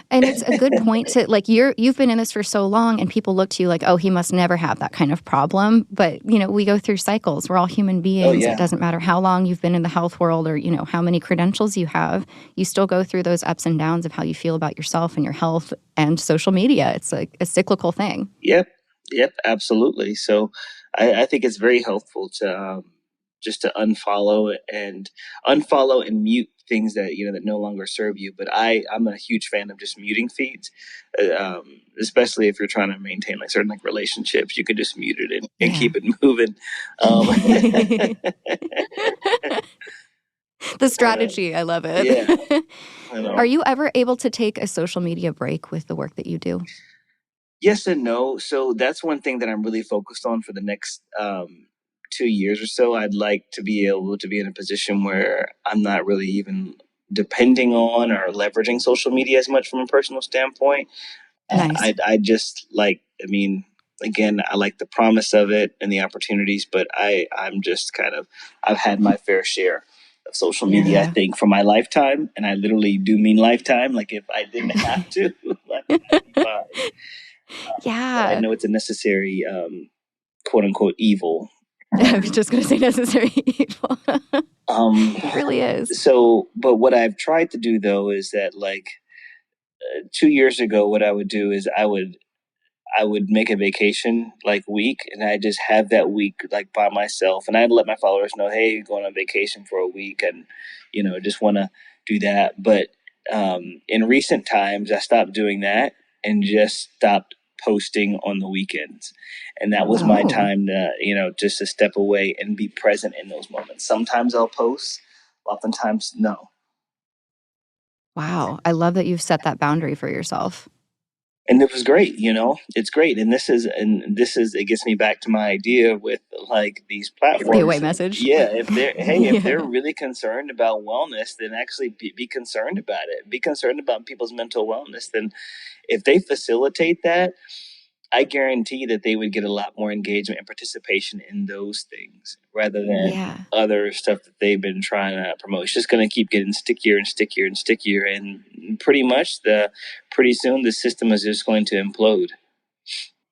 And it's a good point to like you've been in this for so long and people look to you like, oh, he must never have that kind of problem. But, we go through cycles. We're all human Oh beings. It yeah. doesn't matter how long you've been in the health world or, how many credentials you have. You still go through those ups and downs of how you feel about yourself and your health and social media. It's like a cyclical thing. Yep. Yep. Absolutely. So I think it's very helpful to just to unfollow and mute things that that no longer serve you. But I'm a huge fan of just muting feeds, especially if you're trying to maintain like certain like relationships. You could just mute it and Yeah. keep it moving. Um, The strategy, I love it. yeah. I know. Are you ever able to take a social media break with the work that you do? Yes and no. So that's one thing that I'm really focused on for the next 2 years or so. I'd like to be able to be in a position where I'm not really even depending on or leveraging social media as much from a personal standpoint. Nice. I just like, I mean, again, I like the promise of it and the opportunities, but I'm just I've had my fair share of social media, I Yeah. think, for my lifetime. And I literally do mean lifetime. Like if I didn't have to, like, I'd be fine. But I Yeah. know it's a necessary, quote unquote, evil. I was just going to say necessary evil. Um, It really is. so, but what I've tried to do though is that, like, 2 years ago, what I would do is I would make a vacation like week, and I just have that week like by myself, and I'd let my followers know, hey, going on vacation for a week, and just want to do that. But in recent times, I stopped doing that and just stopped posting on the weekends, and that was my Oh, time to just to step away and be present in those moments. Sometimes I'll post, oftentimes no. wow. I love that you've set that boundary for yourself. And it was great. It's great. And it gets me back to my idea with like these The away platforms. message. Yeah, if Yeah. they're really concerned about wellness, then actually be concerned about it. Be concerned about people's mental wellness. Then if they facilitate that, I guarantee that they would get a lot more engagement and participation in those things rather than Yeah. other stuff that they've been trying to promote. It's just going to keep getting stickier and stickier and stickier, and pretty soon the system is just going to implode.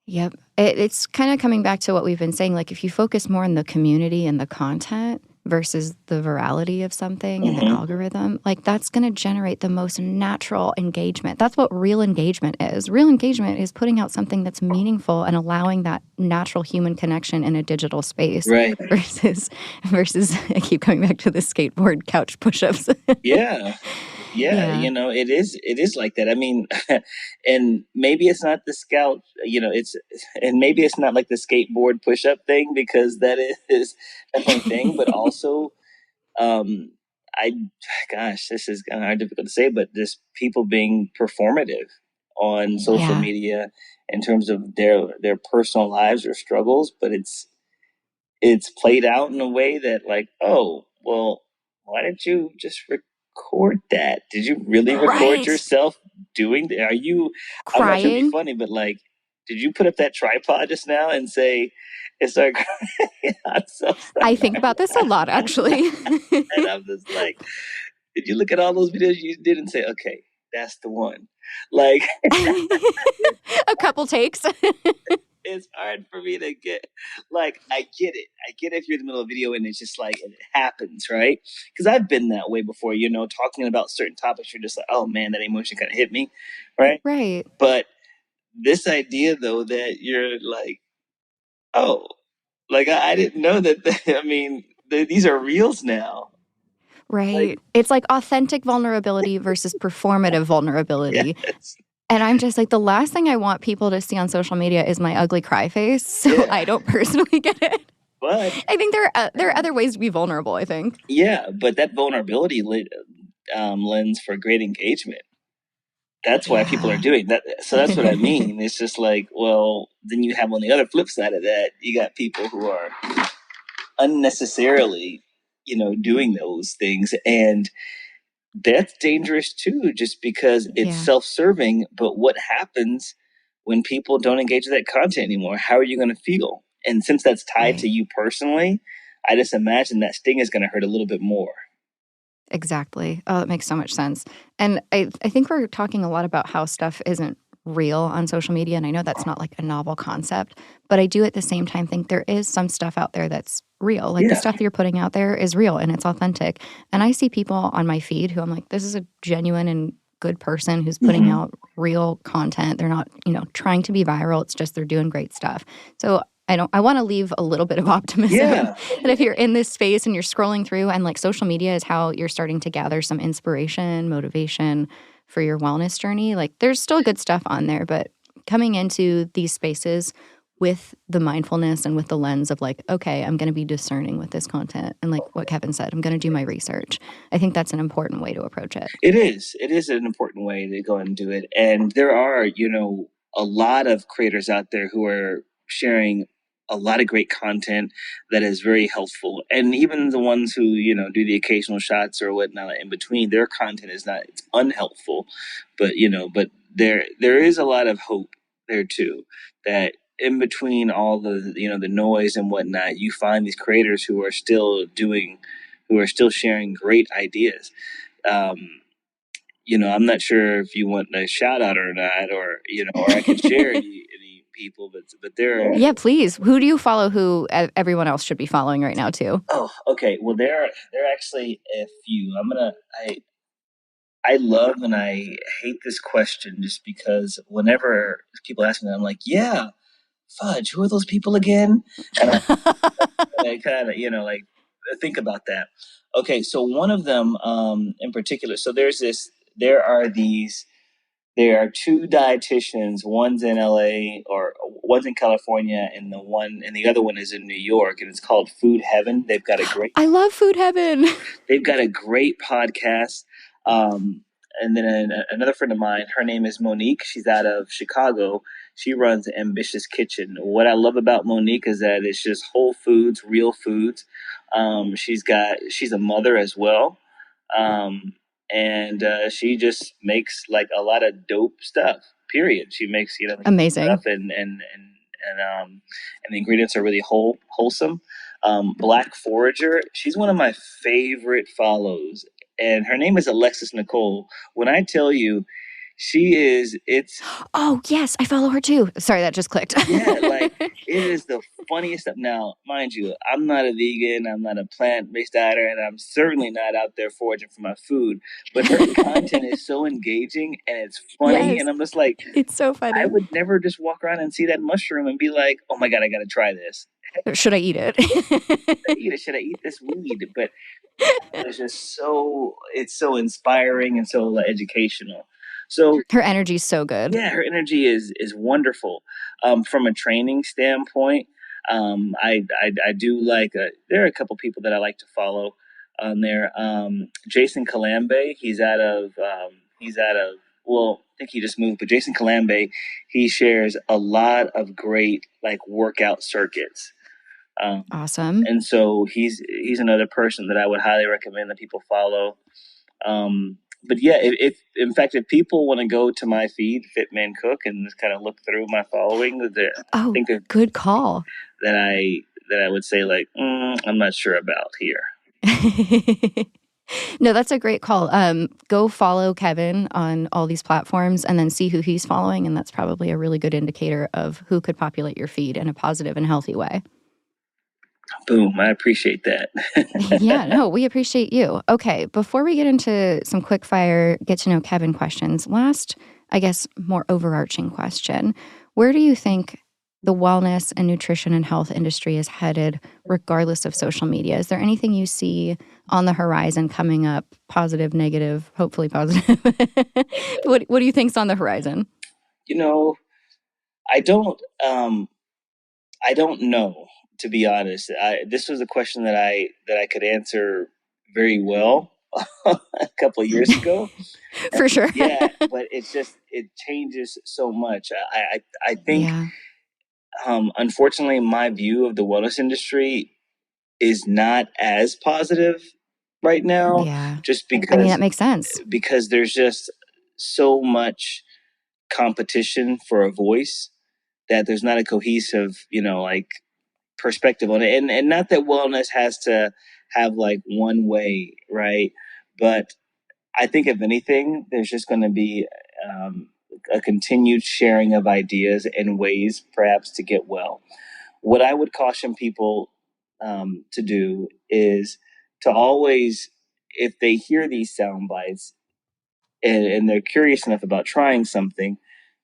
Yep. It's kind of coming back to what we've been saying. Like, if you focus more on the community and the content versus the virality of something and the Mm-hmm. algorithm, like, that's going to generate the most natural engagement. That's what real engagement is. Real engagement is putting out something that's meaningful and allowing that natural human connection in a digital space Right. versus I keep coming back to the skateboard couch push-ups. Yeah. Yeah, Yeah. it is like that. I mean, and maybe it's not the scout, and maybe it's not like the skateboard push up thing because that is a thing, but also, um, I, gosh, this is kind of difficult to say, but just people being performative on social Yeah. media in terms of their personal lives or struggles, but it's played out in a way that, like, oh well, why didn't you just record that? Did you really record Right. yourself doing that? I'm not trying to be Crying. funny, but like, did you put up that tripod just now and say it's like I'm so I think about this a lot, actually. and I'm just like, did you look at all those videos you did and say, okay, that's the one. Like, A couple takes. it's hard for me to get, like, I get it. I get it if you're in the middle of a video and it's just like, it happens, right? Because I've been that way before, talking about certain topics, you're just like, oh man, that emotion kind of hit me, right? Right. But this idea, though, that you're like, oh, like, I didn't know that, I mean, these are reels now. Right. Like, It's like authentic vulnerability versus performative vulnerability. yes. And I'm just like, the last thing I want people to see on social media is my ugly cry face. So Yeah. I don't personally get it. But I think there are other ways to be vulnerable, I think. yeah, but that vulnerability lends for great engagement. That's why people are doing that. So that's what I mean. It's just like, well, then you have on the other flip side of that, you got people who are unnecessarily, doing those things. And that's dangerous too, just because it's self-serving. But what happens when people don't engage with that content anymore? How are you going to feel? And since that's tied to you personally, I just imagine that sting is going to hurt a little bit more. Exactly. Oh, that makes so much sense. And I think we're talking a lot about how stuff isn't real on social media. And I know that's not like a novel concept, but I do at the same time think there is some stuff out there that's real. Like the stuff that you're putting out there is real and it's authentic. And I see people on my feed who I'm like, this is a genuine and good person who's putting out real content. They're not, trying to be viral. It's just they're doing great stuff. So I want to leave a little bit of optimism that if you're in this space and you're scrolling through and like social media is how you're starting to gather some inspiration, motivation for your wellness journey, like there's still good stuff on there, but coming into these spaces with the mindfulness and with the lens of like, okay, I'm going to be discerning with this content. And like what Kevin said, I'm going to do my research. I think that's an important way to approach it. It is. It is an important way to go and do it. And there are, a lot of creators out there who are sharing a lot of great content that is very helpful. And even the ones who, do the occasional shots or whatnot in between, their content is not, it's unhelpful. But, but there is a lot of hope there too, that in between all the, the noise and whatnot, you find these creators who are still sharing great ideas. I'm not sure if you want a shout out or not, or or I can share any people, but there are. Yeah, please. Who do you follow? Who everyone else should be following right now too? Oh, okay. Well, there are actually a few. I love and I hate this question just because whenever people ask me, I'm like, yeah, fudge. Who are those people again? And I kind of like think about that. Okay, so one of them in particular. So there are two dietitians. One's in LA or one's in California, and the other one is in New York, and it's called Food Heaven. They've got a great. I love Food Heaven. They've got a great podcast. And then another friend of mine, her name is Monique. She's out of Chicago. She runs Ambitious Kitchen. What I love about Monique is that it's just whole foods, real foods. She's a mother as well. And she just makes like a lot of dope stuff. Period. She makes amazing stuff, and the ingredients are really wholesome. Black Forager. She's one of my favorite follows, and her name is Alexis Nicole. When I tell you, Oh yes, I follow her too. Sorry, that just clicked. Yeah, like it is the funniest stuff. Now, mind you, I'm not a vegan, I'm not a plant-based dieter, and I'm certainly not out there foraging for my food. But her content is so engaging and it's funny, and I'm just like, it's so funny. I would never just walk around and see that mushroom and be like, oh my god, I got to try this. Should I eat it? Should I eat this weed? But it's so inspiring and so educational. So her energy is so good. Yeah, her energy is wonderful. From a training standpoint, I do like. There are a couple people that I like to follow on there. Jason Calambe, he's out of. Well, I think he just moved, but Jason Calambe, he shares a lot of great like workout circuits. Awesome. And so he's another person that I would highly recommend that people follow. But yeah, if in fact, if people want to go to my feed, Fit Man Cook, and just kind of look through my following, I think good call. That I would say like, I'm not sure about here. No, that's a great call. Go follow Kevin on all these platforms and then see who he's following. And that's probably a really good indicator of who could populate your feed in a positive and healthy way. Boom. I appreciate that. Yeah, no, we appreciate you. Okay, before we get into some quick fire, get to know Kevin questions, last, I guess, more overarching question. Where do you think the wellness and nutrition and health industry is headed, regardless of social media? Is there anything you see on the horizon coming up, positive, negative, hopefully positive? What do you think's on the horizon? You know, I don't know, to be honest. This was a question that I could answer very well a couple of years ago. For sure. Yeah, but it changes so much. I think, Yeah. Unfortunately, my view of the wellness industry is not as positive right now, Yeah. just I mean, because that makes sense. there's just so much competition for a voice that there's not a cohesive, like, perspective on it. And not that wellness has to have like one way, right? But I think if anything, there's just going to be a continued sharing of ideas and ways perhaps to get well. What I would caution people to do is to always, if they hear these sound bites and they're curious enough about trying something,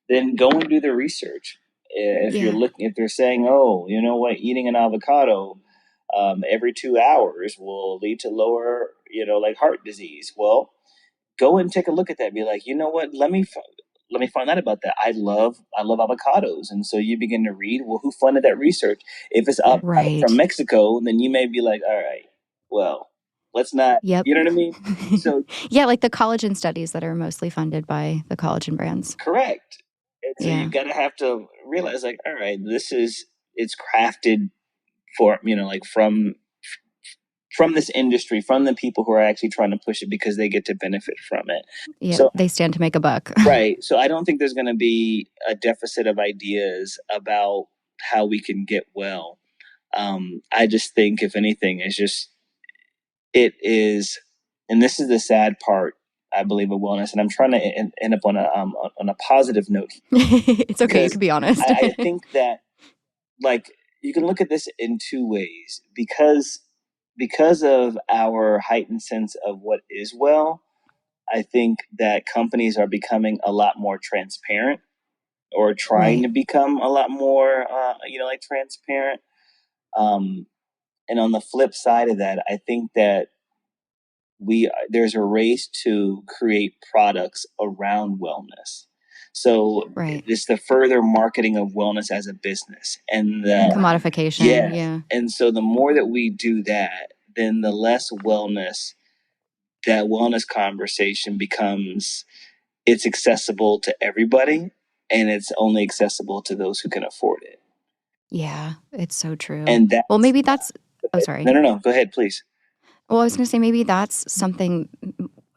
then go and do the research. Yeah. If they're saying, oh, you know what, eating an avocado every 2 hours will lead to lower, like heart disease. Well, go and take a look at that. Be like, you know what, let me find out about that. I love avocados, and so you begin to read. Well, who funded that research? If it's up from Right. Mexico, then you may be like, all right, well, let's not. Yep. You know what I mean? So Yeah, like the collagen studies that are mostly funded by the collagen brands. correct. And so you Yeah. gotta have to realize, like, all right, it's crafted for, like, from this industry, from the people who are actually trying to push it because they get to benefit from it. Yep. So They stand to make a buck. right. So I don't think there's going to be a deficit of ideas about how we can get well. I just think, if anything, it is, and this is the sad part, I believe, of wellness. And I'm trying to end up on a positive note, It's okay. You because can be honest. I think that, like, you can look at this in two ways, because of our heightened sense of what is well. I think that companies are becoming a lot more transparent, or trying Right. to become a lot more, like, transparent. Um, and on the flip side of that, I think that there's a race to create products around wellness. So Right. it's the further marketing of wellness as a business, and Commodification. yes, Yeah. and so the more that we do that, then the less that wellness conversation becomes. It's accessible to everybody, and it's only accessible to those who can afford it. Yeah. It's so true. And that, Well, maybe that's, oh, sorry. no, go ahead, please. Well, I was going to say maybe that's something,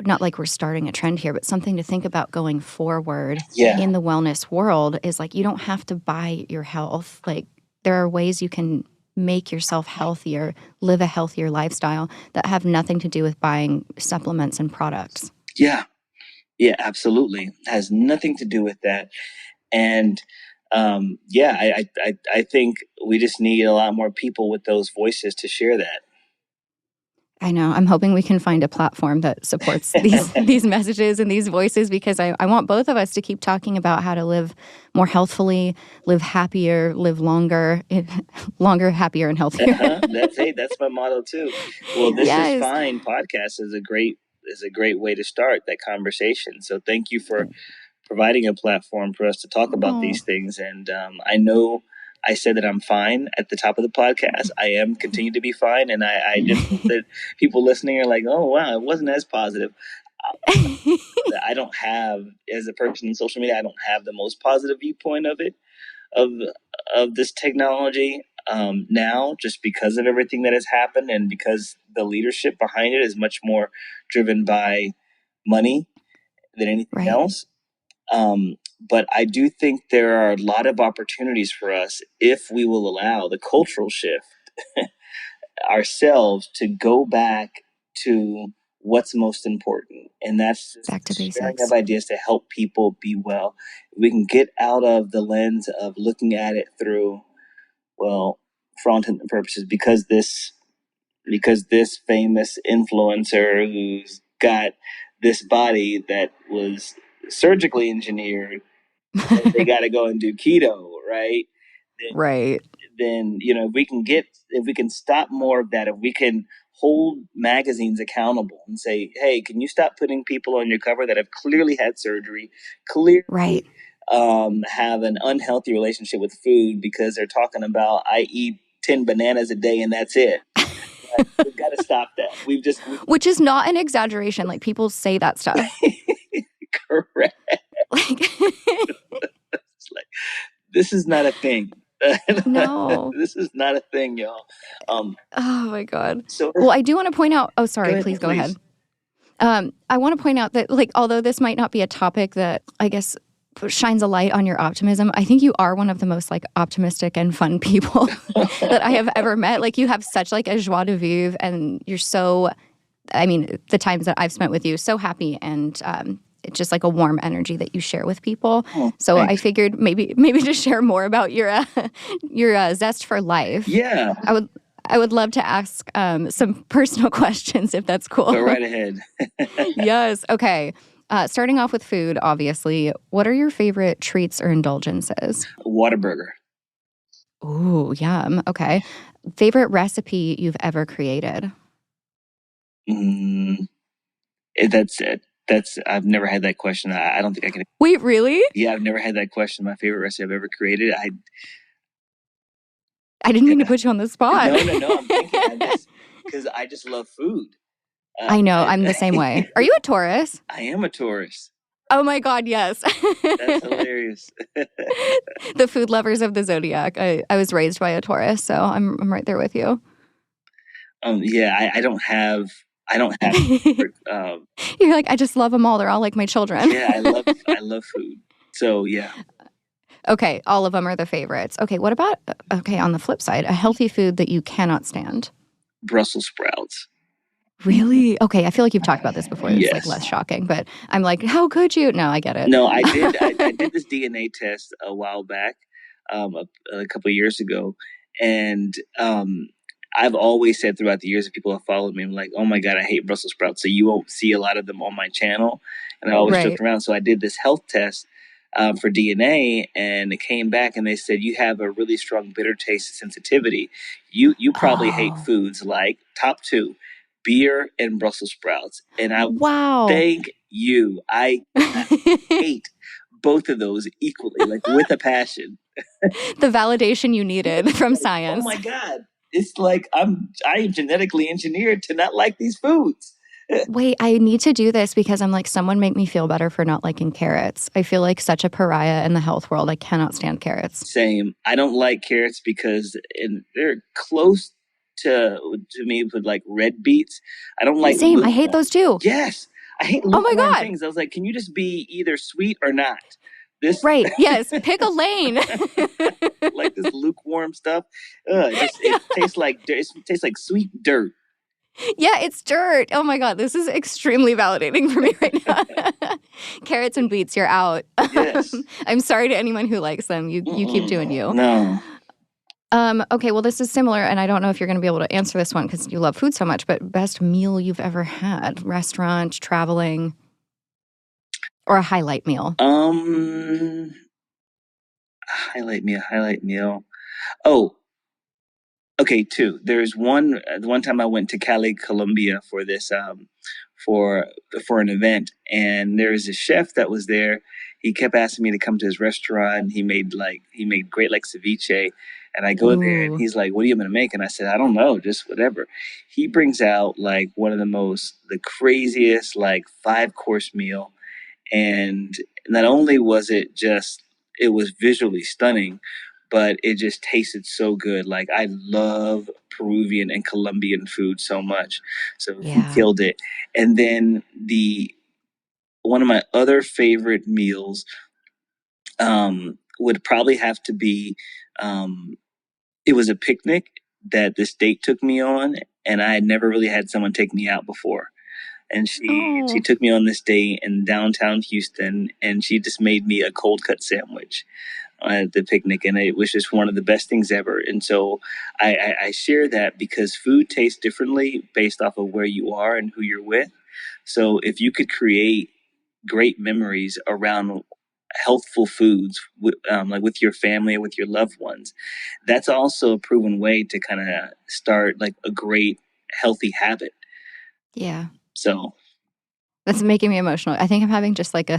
not like we're starting a trend here, but something to think about going forward Yeah, in the wellness world is like you don't have to buy your health. Like there are ways you can make yourself healthier, live a healthier lifestyle that have nothing to do with buying supplements and products. yeah, yeah, absolutely. Has nothing to do with that. And yeah, I think we just need a lot more people with those voices to share that. I know. I'm hoping we can find a platform that supports these messages and these voices, because I want both of us to keep talking about how to live more healthfully, live happier, live longer, longer, happier, and healthier. That's my motto too. Well, this is Yes. fine. Podcast is a great way to start that conversation. So thank you for providing a platform for us to talk about Oh. these things. And I know I said that I'm fine at the top of the podcast. I am continue to be fine, and I just hope that people listening are like, oh wow, it wasn't as positive. That I don't have, as a person in social media, I don't have the most positive viewpoint of this technology now, just because of everything that has happened, and because the leadership behind it is much more driven by money than anything Right. else. But I do think there are a lot of opportunities for us if we will allow the cultural shift ourselves to go back to what's most important. And that's just Back to sharing basics. of ideas to help people be well. We can get out of the lens of looking at it through, well, for all intents and purposes, because this famous influencer who's got this body that was surgically engineered, they got to go and do keto, right? Then, Right. then if we can stop more of that, if we can hold magazines accountable and say, hey, can you stop putting people on your cover that have clearly had surgery, clearly Right. have an unhealthy relationship with food because they're talking about I eat 10 bananas a day and that's it. Like, we've got to stop that. Which is not an exaggeration. Like, people say that stuff. Correct. Like, It's like, this is not a thing. no. This is not a thing, y'all. Oh my God. So Well, I do want to point out, oh, sorry, ahead, please go ahead. I want to point out that, like, although this might not be a topic that I guess shines a light on your optimism, I think you are one of the most like optimistic and fun people that I have ever met. Like, you have such like a joie de vivre, and you're so, I mean, the times that I've spent with you, so happy, and it's just like a warm energy that you share with people. So thanks. I figured maybe to share more about your zest for life. Yeah. I would love to ask some personal questions if that's cool. Go right ahead. Yes. Okay. Starting off with food, obviously. What are your favorite treats or indulgences? Whataburger. Ooh, yum. Okay. Favorite recipe you've ever created? That's it. I've never had that question. I don't think I can. Wait, really? Yeah, I've never had that question. My favorite recipe I've ever created. I didn't mean to put you on the spot. No. I'm thinking because I just love food. I know. I'm the same way. Are you a Taurus? I am a Taurus. Oh my God, yes. That's hilarious. The food lovers of the zodiac. I was raised by a Taurus, so I'm right there with you. Yeah, I don't have. You're like, I just love them all. They're all like my children. Yeah, I love food. So yeah. Okay, all of them are the favorites. Okay, what about, okay, on the flip side, a healthy food that you cannot stand? Brussels sprouts. Really? Okay, I feel like you've talked about this before. It's Yes. like less shocking, but I'm like, how could you? No, I get it. No, I did. I did this DNA test a while back, a couple of years ago, and I've always said throughout the years that people have followed me, I'm like, oh my God, I hate Brussels sprouts. So you won't see a lot of them on my channel. And I always joked around. So I did this health test for DNA, and it came back and they said, you have a really strong bitter taste sensitivity. You probably hate foods like top two, beer and Brussels sprouts. And I thank you. I hate both of those equally, like with a passion. The validation you needed from science. Oh my God. It's like I am genetically engineered to not like these foods. Wait, I need to do this because I'm like, someone make me feel better for not liking carrots. I feel like such a pariah in the health world. I cannot stand carrots. Same. I don't like carrots because they're close to me with like red beets. I don't like. Same. I hate those too. Yes. I hate lukewarm things. I was like, can you just be either sweet or not? This right. Yes. Pick a lane. Like this lukewarm stuff. It tastes like sweet dirt. Yeah, it's dirt. Oh my God, this is extremely validating for me right now. Carrots and beets, you're out. Yes. I'm sorry to anyone who likes them. You keep doing you. No. Okay, well, this is similar, and I don't know if you're going to be able to answer this one because you love food so much, but best meal you've ever had? Restaurant, traveling, or a highlight meal? Highlight meal. Oh, okay, two. There's one. The one time I went to Cali, Colombia for this for an event, and there was a chef that was there. He kept asking me to come to his restaurant. He made great like ceviche, and I go there, and he's like, "What are you gonna make?" And I said, "I don't know, just whatever." He brings out like one of the craziest like 5-course meal, and not only was it was visually stunning, but it just tasted so good. Like, I love Peruvian and Colombian food so much. So he killed it. And then one of my other favorite meals would probably have to be it was a picnic that this date took me on, and I had never really had someone take me out before. And she Oh, took me on this date in downtown Houston, and she just made me a cold cut sandwich at the picnic, and it was just one of the best things ever. And so I share that because food tastes differently based off of where you are and who you're with. So if you could create great memories around healthful foods, like with your family or with your loved ones, that's also a proven way to kind of start like a great healthy habit. yeah. So That's making me emotional. I think I'm having just like a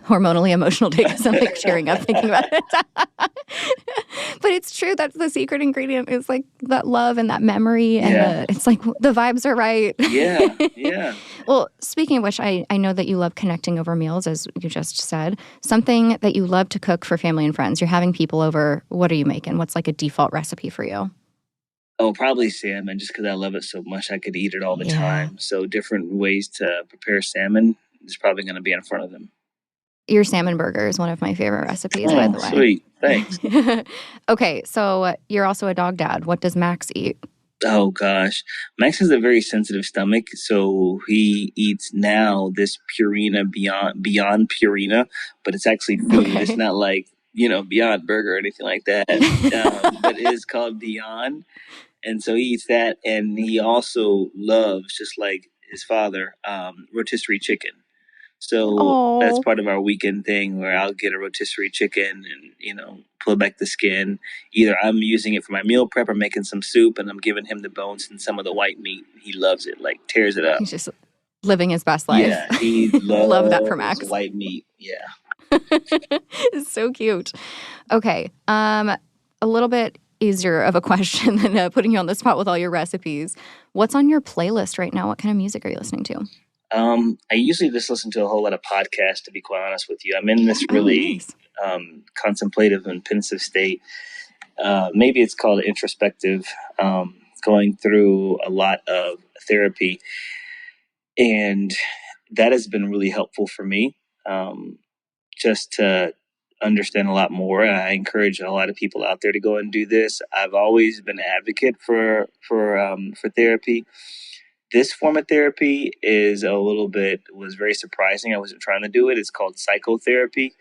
hormonally emotional day because I'm like tearing up thinking about it. But it's true. That's the secret ingredient is like that love and that memory. And yeah, it's like the vibes are right. yeah. Well, speaking of which, I know that you love connecting over meals, as you just said. Something that you love to cook for family and friends. You're having people over. What are you making? What's like a default recipe for you? Oh, probably salmon, just because I love it so much. I could eat it all the Yeah. time. So different ways to prepare salmon is probably going to be in front of them. Your salmon burger is one of my favorite recipes, by Oh, the sweet. Thanks. way. Okay, so you're also a dog dad. What does Max eat? Oh gosh, Max has a very sensitive stomach, so he eats now this Purina Beyond Purina, but it's actually food. It's Okay. not like Beyond Burger or anything like that. But it is called Beyond, and so he eats that, and he also loves, just like his father, rotisserie chicken. So that's Oh, part of our weekend thing where I'll get a rotisserie chicken and, pull back the skin. Either I'm using it for my meal prep or making some soup and I'm giving him the bones and some of the white meat. He loves it, like tears it up. he's just living his best life. Yeah, he Love that for loves Max. white meat. Yeah. It's so cute. Okay, a little bit easier of a question than putting you on the spot with all your recipes. What's on your playlist right now? What kind of music are you listening to? I usually just listen to a whole lot of podcasts, to be quite honest with you. I'm in this Oh, really nice. contemplative and pensive state. Maybe it's called introspective, going through a lot of therapy. And that has been really helpful for me, just to understand a lot more. And I encourage a lot of people out there to go and do this. I've always been an advocate for therapy. This form of therapy is was very surprising. I wasn't trying to do it. It's called psychotherapy.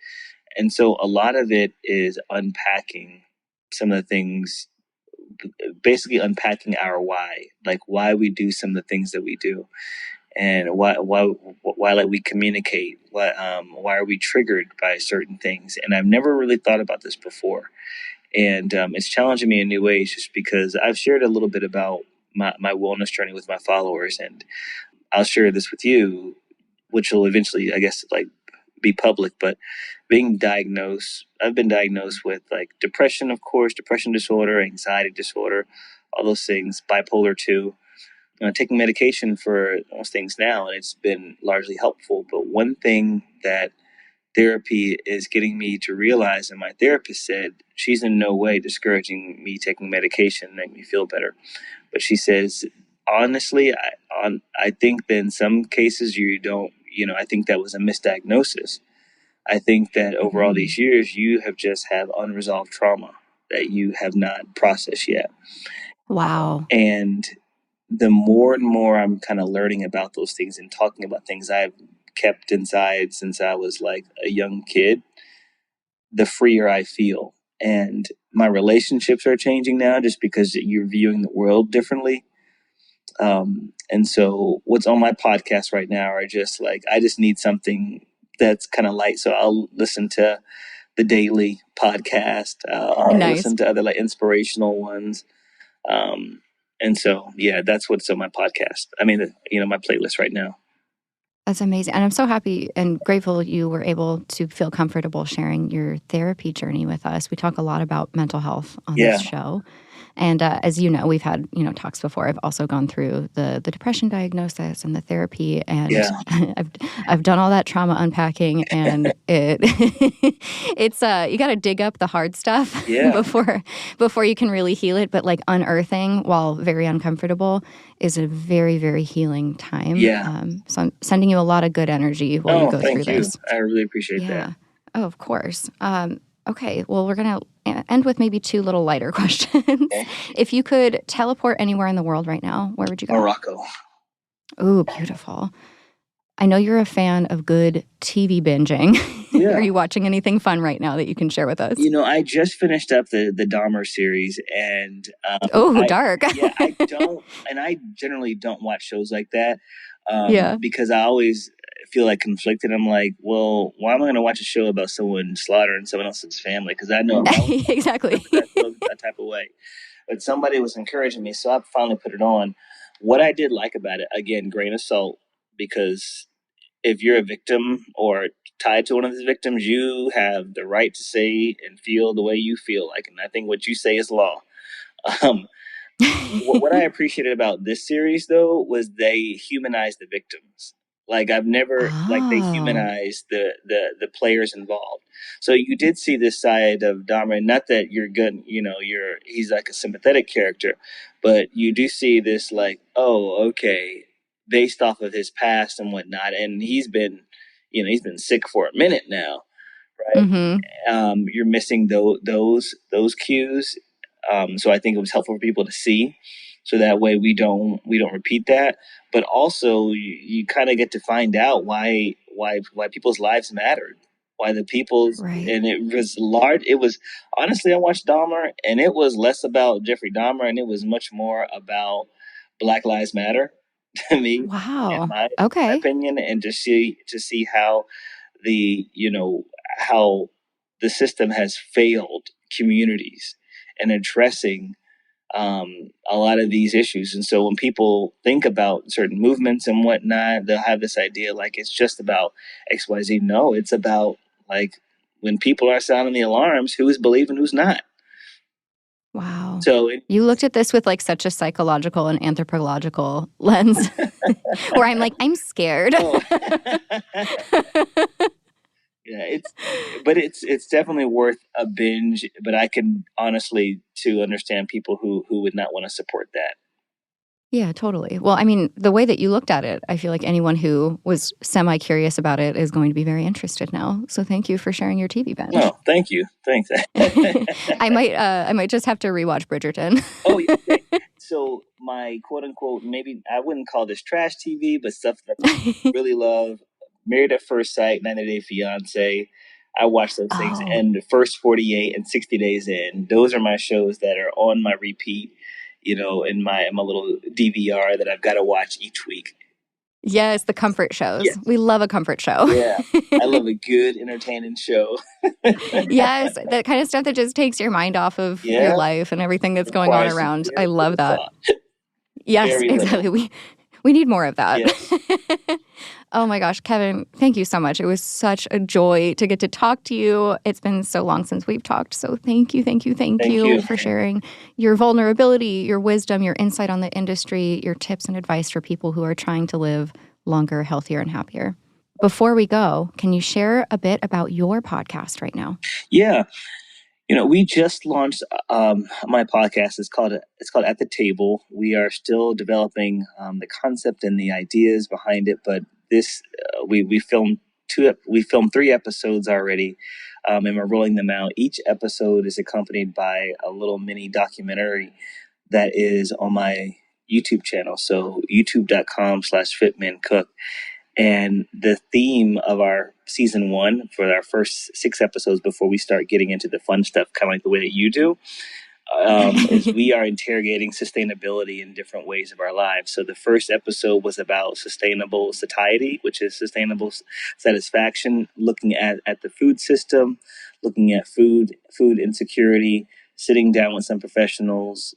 And so a lot of it is unpacking some of the things, basically unpacking our why, like why we do some of the things that we do, and why like we communicate, why are we triggered by certain things. And I've never really thought about this before, and it's challenging me in new ways, just because I've shared a little bit about my wellness journey with my followers, and I'll share this with you, which will eventually, I guess, like be public. But I've been diagnosed with like depression, of course, depression disorder, anxiety disorder, all those things, bipolar 2. Taking medication for those things now, and it's been largely helpful. But one thing that therapy is getting me to realize, and my therapist said, she's in no way discouraging me taking medication to make me feel better. But she says, honestly, I think that in some cases you don't, I think that was a misdiagnosis. I think that over all Mm. these years, you have just have unresolved trauma that you have not processed yet. Wow. And the more and more I'm kind of learning about those things and talking about things I've kept inside since I was like a young kid, the freer I feel. And my relationships are changing now just because you're viewing the world differently. And so what's on my podcast right now are just like, I just need something that's kind of light. So I'll listen to the daily podcast, or Nice. listen to other like inspirational ones. Um, and so, yeah, that's what's on my podcast. I mean, my playlist right now. That's amazing. And I'm so happy and grateful you were able to feel comfortable sharing your therapy journey with us. We talk a lot about mental health on Yeah. this show. And as you know, we've had, talks before. I've also gone through the depression diagnosis and the therapy, and Yeah. I've done all that trauma unpacking, and it's you got to dig up the hard stuff Yeah. before you can really heal it. But like unearthing, while very uncomfortable, is a very, very healing time. Yeah. So I'm sending you a lot of good energy while you go through Thank you. this. I really appreciate that. Yeah. Oh, of course. Okay, well, we're going to end with maybe two little lighter questions. Okay. If you could teleport anywhere in the world right now, where would you go? Morocco. Oh, beautiful. I know you're a fan of good TV binging. Yeah. Are you watching anything fun right now that you can share with us? I just finished up the Dahmer series, and dark. I generally don't watch shows like that, Yeah. because I always feel like conflicted. I'm like, well, why am I going to watch a show about someone slaughtering someone else's family? Because I know exactly that type of way. But somebody was encouraging me, so I finally put it on. What I did like about it, again, grain of salt, because if you're a victim or tied to one of these victims, you have the right to say and feel the way you feel like. And I think what you say is law. Um, what I appreciated about this series, though, was they humanized the victims. Like I've never they humanized the players involved. So you did see this side of Dahmer. Not that you're good, he's like a sympathetic character, but you do see this like, oh, okay, based off of his past and whatnot, and he's been sick for a minute now, right? You're missing those cues. So I think it was helpful for people to see, so that way we don't repeat that. But also, you kind of get to find out why people's lives mattered, why the people's right. And it was large. It was honestly, I watched Dahmer, and it was less about Jeffrey Dahmer, and it was much more about Black Lives Matter to me. Wow. In my Okay. opinion, and to see how the you know how the system has failed communities in addressing a lot of these issues. And so when people think about certain movements and whatnot, they'll have this idea like it's just about XYZ. No, it's about like when people are sounding the alarms, who's believing, who's not. Wow. So you looked at this with like such a psychological and anthropological lens where I'm like, I'm scared. Oh. Yeah, it's definitely worth a binge, but I can honestly to understand people who would not want to support that. Yeah, totally. Well, I mean, the way that you looked at it, I feel like anyone who was semi-curious about it is going to be very interested now. So thank you for sharing your TV binge. No, thank you. Thanks. I might just have to rewatch Bridgerton. Oh, yeah. So my quote unquote, maybe I wouldn't call this trash TV, but stuff that I really love. Married at First Sight, 90 Day Fiance. I watch those things, and the first 48 and 60 days in, those are my shows that are on my repeat, in my little DVR that I've got to watch each week. Yes, the comfort shows. Yes. We love a comfort show. Yeah, I love a good, entertaining show. Yes, that kind of stuff that just takes your mind off of your life and everything that's going on around. I love that. Yes, Very exactly. little. We need more of that. Yes. Oh my gosh, Kevin, thank you so much. It was such a joy to get to talk to you. It's been so long since we've talked. So thank you for sharing your vulnerability, your wisdom, your insight on the industry, your tips and advice for people who are trying to live longer, healthier, and happier. Before we go, can you share a bit about your podcast right now? Yeah. We just launched my podcast. It's called At the Table. We are still developing the concept and the ideas behind it, but this we filmed 3 episodes already, and we're rolling them out. Each episode is accompanied by a little mini documentary that is on my YouTube channel. So youtube.com/fitmancook. And the theme of our season 1 for our first 6 episodes before we start getting into the fun stuff, kind of like the way that you do, is we are interrogating sustainability in different ways of our lives. So the first episode was about sustainable satiety, which is sustainable satisfaction, looking at the food system, looking at food insecurity, sitting down with some professionals,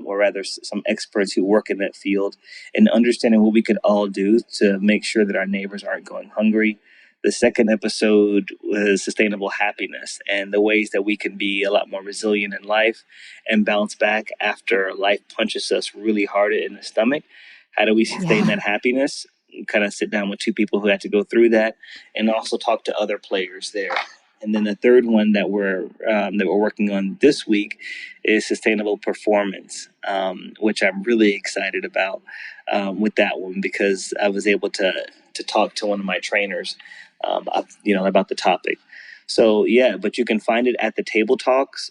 or rather some experts who work in that field, and understanding what we could all do to make sure that our neighbors aren't going hungry. The second episode was sustainable happiness and the ways that we can be a lot more resilient in life and bounce back after life punches us really hard in the stomach. How do we sustain that happiness? Kind of sit down with 2 people who had to go through that, and also talk to other players there. And then the third one that we're working on this week is sustainable performance, which I'm really excited about with that one, because I was able to talk to one of my trainers, about the topic. So yeah, but you can find it at the Table Talks,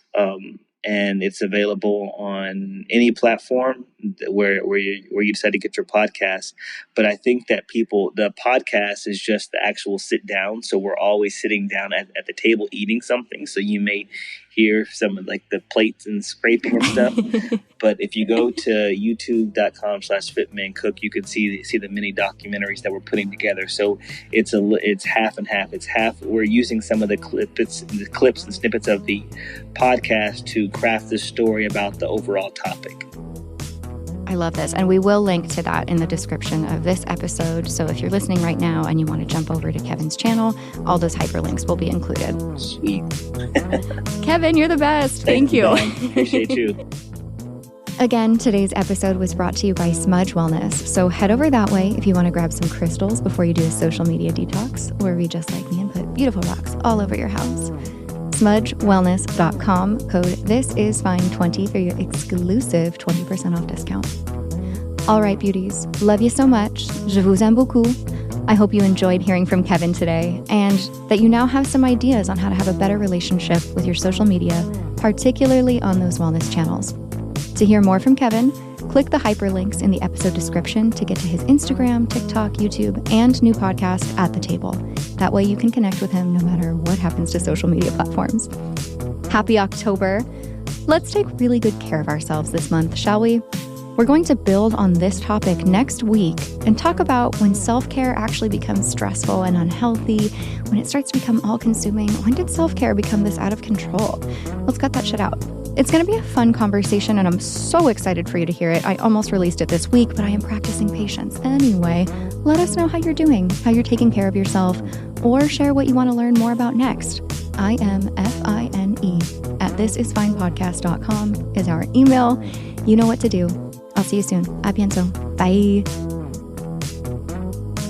and it's available on any platform where you decide to get your podcast. But I think that the podcast is just the actual sit down. So we're always sitting down at the table eating something. So you may hear some of like the plates and scraping and stuff. But if you go to youtube.com/fitmancook, you can see the mini documentaries that we're putting together. So it's half and half. It's half. We're using some of the clips and snippets of the podcast to craft this story about the overall topic. I love this. And we will link to that in the description of this episode. So if you're listening right now and you want to jump over to Kevin's channel, all those hyperlinks will be included. Sweet. Kevin, you're the best. Thank you. Appreciate you. Again, today's episode was brought to you by Smudge Wellness. So head over that way if you want to grab some crystals before you do a social media detox, or be just like me and put beautiful rocks all over your house. smudgewellness.com, code ThisIsFine20 for your exclusive 20% off discount. All right, beauties, love you so much. Je vous aime beaucoup. I hope you enjoyed hearing from Kevin today, and that you now have some ideas on how to have a better relationship with your social media, particularly on those wellness channels. To hear more from Kevin, click the hyperlinks in the episode description to get to his Instagram, TikTok, YouTube, and new podcast, At the Table. That way you can connect with him no matter what happens to social media platforms. Happy October. Let's take really good care of ourselves this month, shall we? We're going to build on this topic next week and talk about when self-care actually becomes stressful and unhealthy, when it starts to become all-consuming. When did self-care become this out of control? Let's cut that shit out. It's going to be a fun conversation, and I'm so excited for you to hear it. I almost released it this week, but I am practicing patience. Anyway, let us know how you're doing, how you're taking care of yourself, or share what you want to learn more about next. I am FINE at thisisfinepodcast.com is our email. You know what to do. I'll see you soon. A bientôt. Bye.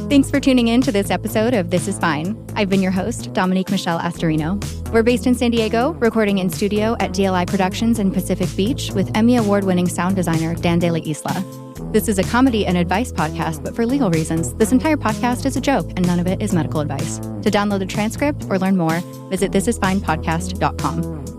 Thanks for tuning in to this episode of This Is Fine. I've been your host, Dominique Michelle Astorino. We're based in San Diego, recording in studio at DLI Productions in Pacific Beach with Emmy Award-winning sound designer Dan De La Isla. This is a comedy and advice podcast, but for legal reasons, this entire podcast is a joke and none of it is medical advice. To download the transcript or learn more, visit thisisfinepodcast.com.